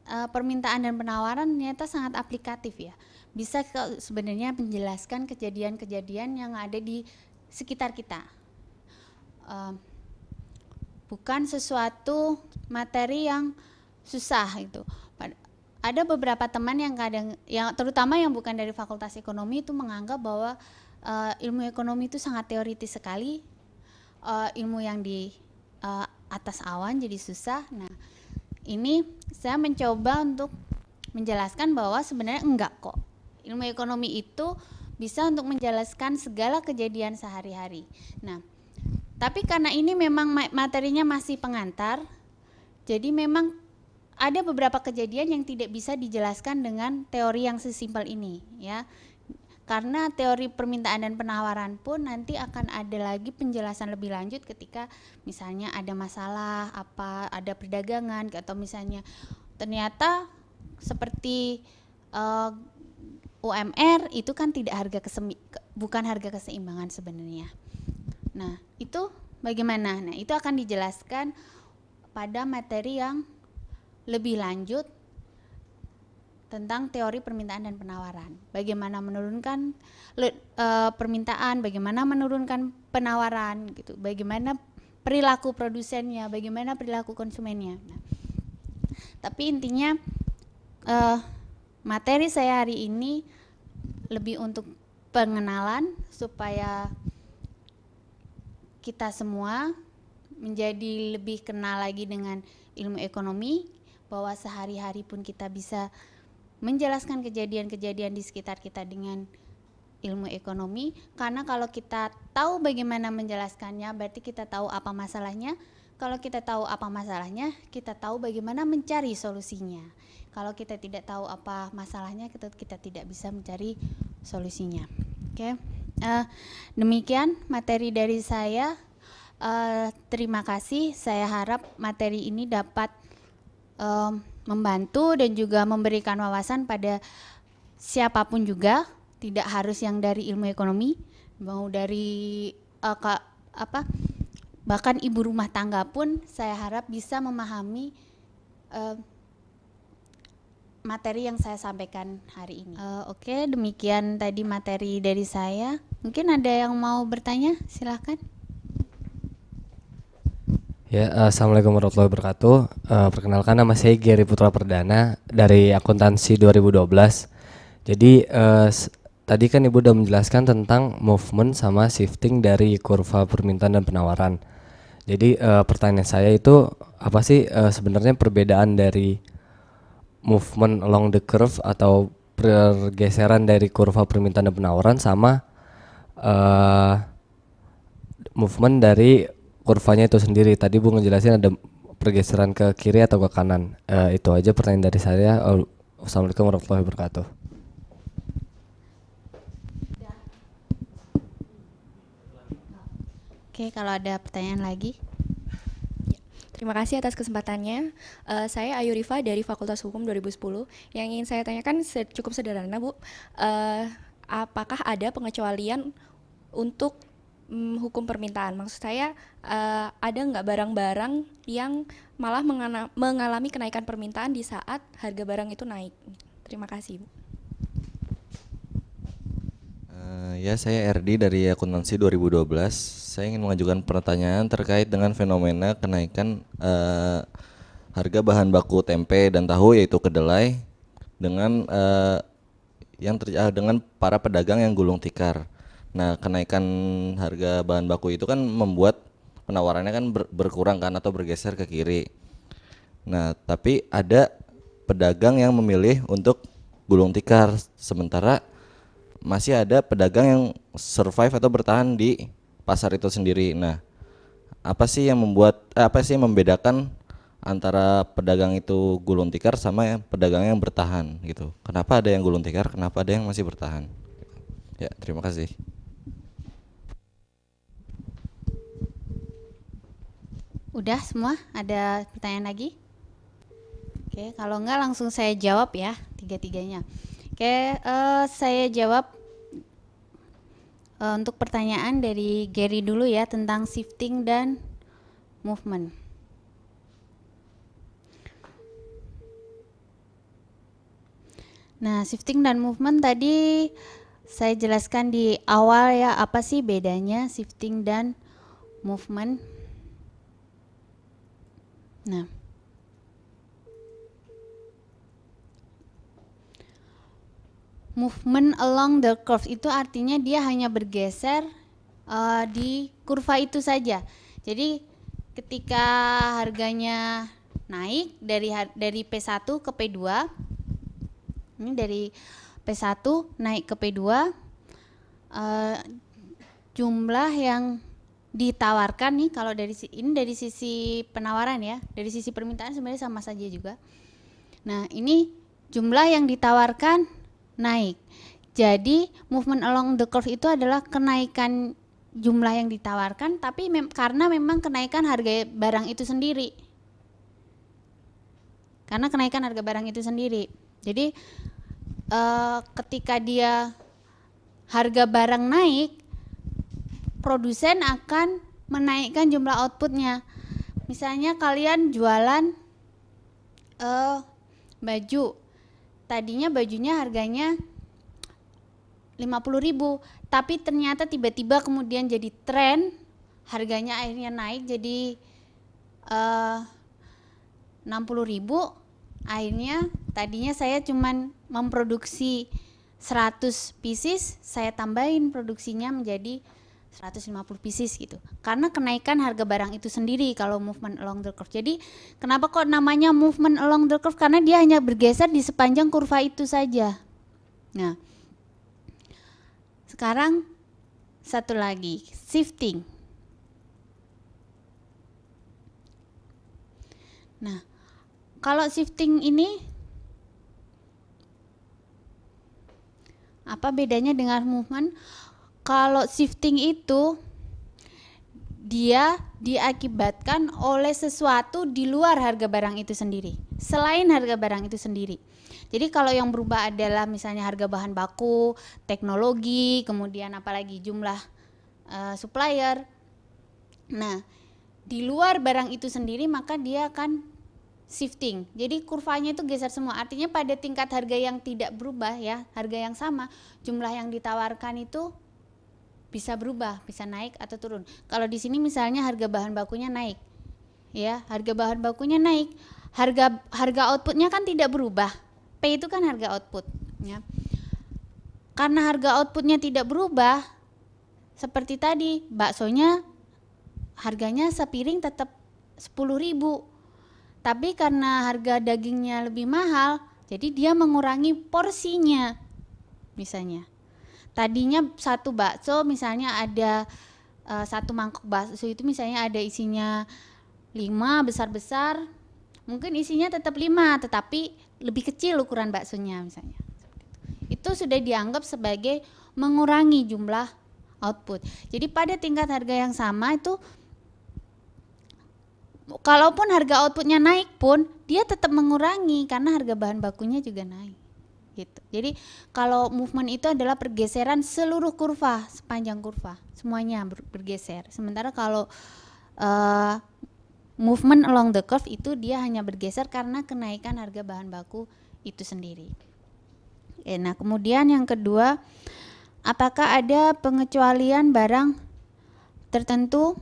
permintaan dan penawaran ternyata sangat aplikatif ya. Bisa sebenarnya menjelaskan kejadian-kejadian yang ada di sekitar kita. Bukan sesuatu materi yang susah itu. Ada beberapa teman yang terutama yang bukan dari Fakultas Ekonomi itu menganggap bahwa ilmu ekonomi itu sangat teoritis sekali, ilmu yang di atas awan jadi susah. Nah, ini saya mencoba untuk menjelaskan bahwa sebenarnya enggak kok. Ilmu ekonomi itu bisa untuk menjelaskan segala kejadian sehari-hari. Nah, tapi karena ini memang materinya masih pengantar, jadi memang ada beberapa kejadian yang tidak bisa dijelaskan dengan teori yang sesimpel ini, ya. Karena teori permintaan dan penawaran pun nanti akan ada lagi penjelasan lebih lanjut ketika misalnya ada masalah ada perdagangan, atau misalnya ternyata seperti UMR itu kan bukan harga keseimbangan sebenarnya. Nah, itu bagaimana? Nah, itu akan dijelaskan pada materi yang lebih lanjut tentang teori permintaan dan penawaran. Bagaimana menurunkan permintaan, bagaimana menurunkan penawaran gitu. Bagaimana perilaku produsennya, bagaimana perilaku konsumennya. Nah, tapi intinya materi saya hari ini lebih untuk pengenalan supaya kita semua menjadi lebih kenal lagi dengan ilmu ekonomi, bahwa sehari-hari pun kita bisa menjelaskan kejadian-kejadian di sekitar kita dengan ilmu ekonomi. Karena kalau kita tahu bagaimana menjelaskannya, berarti kita tahu apa masalahnya. Kalau kita tahu apa masalahnya, kita tahu bagaimana mencari solusinya. Kalau kita tidak tahu apa masalahnya, kita tidak bisa mencari solusinya. Oke. Demikian materi dari saya. Terima kasih. Saya harap materi ini dapat membantu dan juga memberikan wawasan pada siapapun juga, tidak harus yang dari ilmu ekonomi, mau dari bahkan ibu rumah tangga pun saya harap bisa memahami materi yang saya sampaikan hari ini. Oke, demikian tadi materi dari saya. Mungkin ada yang mau bertanya, silahkan. Ya, Assalamualaikum warahmatullahi wabarakatuh. Perkenalkan, nama saya Gary Putra Perdana dari Akuntansi 2012. Jadi tadi kan Ibu udah menjelaskan tentang movement sama shifting dari kurva permintaan dan penawaran. Jadi pertanyaan saya itu apa sih sebenarnya perbedaan dari movement along the curve atau pergeseran dari kurva permintaan dan penawaran sama movement dari kurvanya itu sendiri? Tadi Bu ngejelasin ada pergeseran ke kiri atau ke kanan. Itu aja pertanyaan dari saya. Wassalamualaikum warahmatullahi wabarakatuh. Oke, kalau ada pertanyaan lagi. Terima kasih atas kesempatannya. Saya Ayu Rifa dari Fakultas Hukum 2010. Yang ingin saya tanyakan cukup sederhana, Bu. Apakah ada pengecualian untuk hukum permintaan? Maksud saya ada nggak barang-barang yang malah mengalami kenaikan permintaan di saat harga barang itu naik? Terima kasih, Bu. Ya, saya RD dari Akuntansi 2012. Saya ingin mengajukan pertanyaan terkait dengan fenomena kenaikan harga bahan baku tempe dan tahu, yaitu kedelai, dengan dengan para pedagang yang gulung tikar. Nah, kenaikan harga bahan baku itu kan membuat penawarannya kan berkurang kan, atau bergeser ke kiri. Nah, tapi ada pedagang yang memilih untuk gulung tikar, sementara masih ada pedagang yang survive atau bertahan di pasar itu sendiri. Nah, apa sih yang membedakan antara pedagang itu gulung tikar sama yang pedagang yang bertahan gitu. Kenapa ada yang gulung tikar, kenapa ada yang masih bertahan? Ya, terima kasih. Udah semua? Ada pertanyaan lagi? Oke, kalau enggak langsung saya jawab ya, tiga-tiganya. Oke, saya jawab untuk pertanyaan dari Gary dulu ya tentang shifting dan movement. Nah, shifting dan movement tadi saya jelaskan di awal ya, apa sih bedanya shifting dan movement. Nah, movement along the curve itu artinya dia hanya bergeser di kurva itu saja. Jadi ketika harganya naik dari P1 ke P2, ini dari P1 naik ke P2, jumlah yang ditawarkan nih, kalau ini dari sisi penawaran ya, dari sisi permintaan sebenarnya sama saja juga. Nah, ini jumlah yang ditawarkan naik. Jadi movement along the curve itu adalah kenaikan jumlah yang ditawarkan, tapi karena memang kenaikan harga barang itu sendiri. Karena kenaikan harga barang itu sendiri. Jadi ketika dia harga barang naik, produsen akan menaikkan jumlah outputnya. Misalnya kalian jualan baju, tadinya bajunya harganya 50.000, tapi ternyata tiba-tiba kemudian jadi tren, harganya akhirnya naik jadi 60.000. Akhirnya tadinya saya cuman memproduksi 100 pieces, saya tambahin produksinya menjadi 150 pieces gitu. Karena kenaikan harga barang itu sendiri kalau movement along the curve. Jadi kenapa kok namanya movement along the curve? Karena dia hanya bergeser di sepanjang kurva itu saja. Nah, sekarang satu lagi, shifting. Nah, kalau shifting ini apa bedanya dengan movement? Kalau shifting itu dia diakibatkan oleh sesuatu di luar harga barang itu sendiri, selain harga barang itu sendiri. Jadi kalau yang berubah adalah misalnya harga bahan baku, teknologi, kemudian apalagi jumlah supplier. Nah, di luar barang itu sendiri maka dia akan shifting. Jadi kurvanya itu geser semua. Artinya pada tingkat harga yang tidak berubah ya, harga yang sama, jumlah yang ditawarkan itu bisa berubah, bisa naik atau turun. Kalau di sini misalnya harga bahan bakunya naik. Ya, harga bahan bakunya naik. Harga outputnya kan tidak berubah. P itu kan harga output, ya. Karena harga outputnya tidak berubah, seperti tadi, baksonya harganya sepiring tetap 10.000. Tapi karena harga dagingnya lebih mahal, jadi dia mengurangi porsinya. Misalnya, tadinya satu bakso misalnya ada satu mangkok bakso itu misalnya ada isinya 5 besar-besar, mungkin isinya tetap 5 tetapi lebih kecil ukuran baksonya misalnya. Itu sudah dianggap sebagai mengurangi jumlah output. Jadi pada tingkat harga yang sama itu, kalaupun harga outputnya naik pun dia tetap mengurangi karena harga bahan bakunya juga naik gitu. Jadi kalau movement itu adalah pergeseran seluruh kurva, sepanjang kurva semuanya bergeser. Sementara kalau movement along the curve itu dia hanya bergeser karena kenaikan harga bahan baku itu sendiri. Nah kemudian yang kedua, apakah ada pengecualian barang tertentu?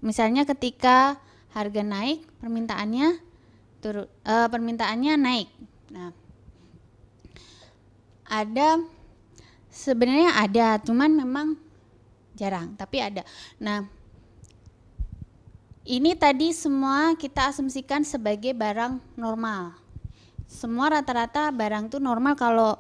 Misalnya ketika harga naik, permintaannya naik. Nah, sebenarnya ada, cuman memang jarang, tapi ada. Nah, ini tadi semua kita asumsikan sebagai barang normal. Semua rata-rata barang itu normal. Kalau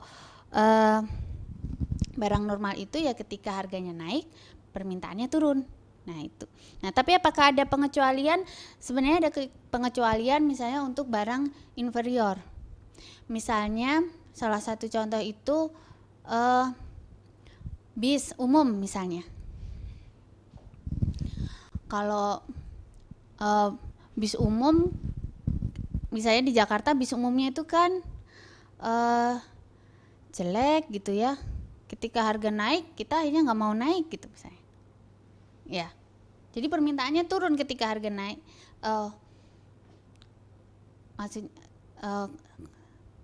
barang normal itu ya ketika harganya naik, permintaannya turun. Nah itu. Nah tapi apakah ada pengecualian? Sebenarnya ada pengecualian misalnya untuk barang inferior. Misalnya salah satu contoh itu bis umum misalnya. Kalau bis umum, misalnya di Jakarta bis umumnya itu kan jelek gitu ya. Ketika harga naik, kita akhirnya nggak mau naik gitu misalnya. Ya, jadi permintaannya turun ketika harga naik. Maksud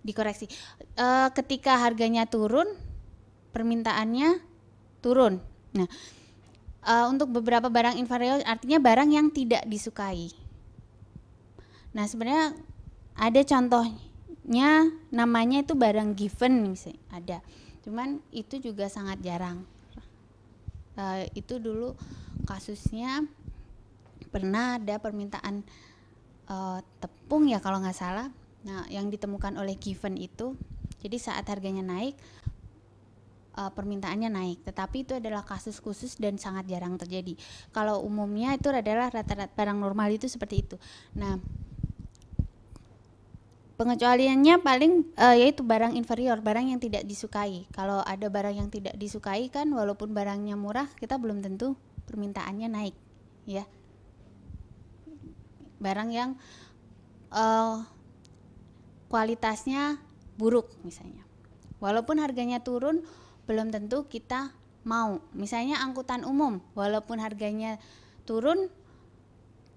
dikoreksi. Ketika harganya turun, permintaannya turun. Nah, untuk beberapa barang inferior artinya barang yang tidak disukai. Nah, sebenarnya ada contohnya namanya itu barang given misalnya, ada. Cuman itu juga sangat jarang. Itu dulu kasusnya pernah ada permintaan tepung ya kalau nggak salah. Nah, yang ditemukan oleh given itu, jadi saat harganya naik, permintaannya naik. Tetapi itu adalah kasus khusus dan sangat jarang terjadi. Kalau umumnya itu adalah rata-rata barang normal itu seperti itu. Nah, pengecualiannya paling yaitu barang inferior, barang yang tidak disukai. Kalau ada barang yang tidak disukai kan walaupun barangnya murah, kita belum tentu permintaannya naik, ya. Barang yang kualitasnya buruk misalnya. Walaupun harganya turun, belum tentu kita mau. Misalnya angkutan umum, walaupun harganya turun,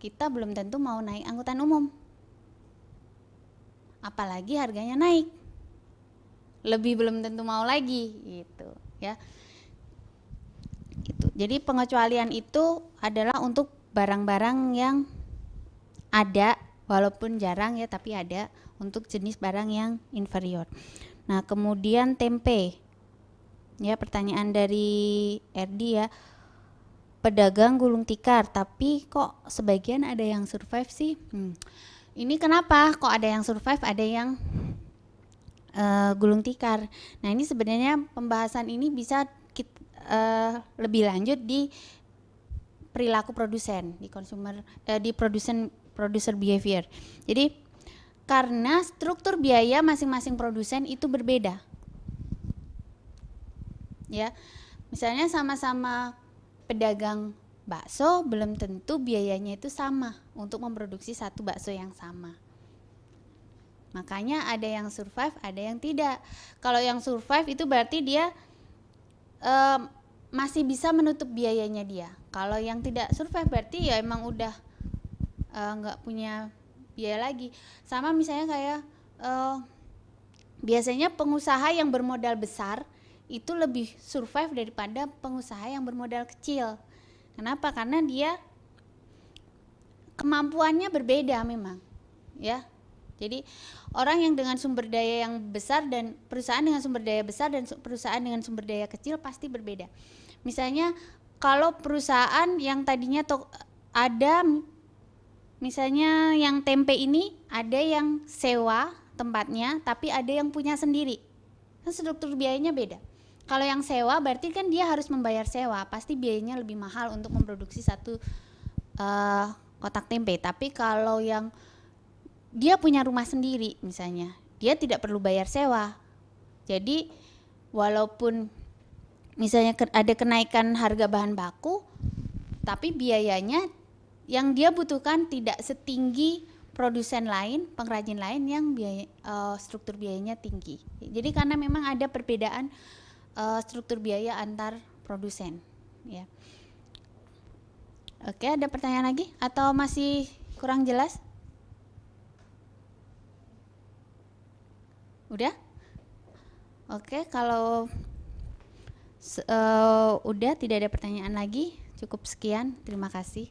kita belum tentu mau naik angkutan umum. Apalagi harganya naik, lebih belum tentu mau lagi gitu ya. Gitu. Jadi pengecualian itu adalah untuk barang-barang yang ada walaupun jarang ya, tapi ada untuk jenis barang yang inferior. Nah, kemudian tempe. Ya, pertanyaan dari Erdi ya. Pedagang gulung tikar, tapi kok sebagian ada yang survive sih? Ini kenapa kok ada yang survive, ada yang gulung tikar. Nah, ini sebenarnya pembahasan ini bisa lebih lanjut di perilaku produsen, di producer behavior. Jadi karena struktur biaya masing-masing produsen itu berbeda. Ya. Misalnya sama-sama pedagang bakso, belum tentu biayanya itu sama untuk memproduksi satu bakso yang sama. Makanya ada yang survive, ada yang tidak. Kalau yang survive itu berarti dia masih bisa menutup biayanya dia. Kalau yang tidak survive berarti ya emang udah nggak punya biaya lagi. Sama misalnya kayak biasanya pengusaha yang bermodal besar itu lebih survive daripada pengusaha yang bermodal kecil. Kenapa? Karena dia kemampuannya berbeda memang, ya. Jadi orang yang dengan sumber daya yang besar dan perusahaan dengan sumber daya besar dan perusahaan dengan sumber daya kecil pasti berbeda. Misalnya kalau perusahaan yang tadinya ada, misalnya yang tempe ini ada yang sewa tempatnya, tapi ada yang punya sendiri, kan struktur biayanya beda. Kalau yang sewa berarti kan dia harus membayar sewa, pasti biayanya lebih mahal untuk memproduksi satu kotak tempe. Tapi kalau yang dia punya rumah sendiri misalnya, dia tidak perlu bayar sewa. Jadi walaupun misalnya ada kenaikan harga bahan baku, tapi biayanya yang dia butuhkan tidak setinggi produsen lain, pengrajin lain yang struktur biayanya tinggi. Jadi karena memang ada perbedaan struktur biaya antar produsen, ya. Oke, ada pertanyaan lagi atau masih kurang jelas? Udah? Oke, kalau udah tidak ada pertanyaan lagi, cukup sekian. Terima kasih.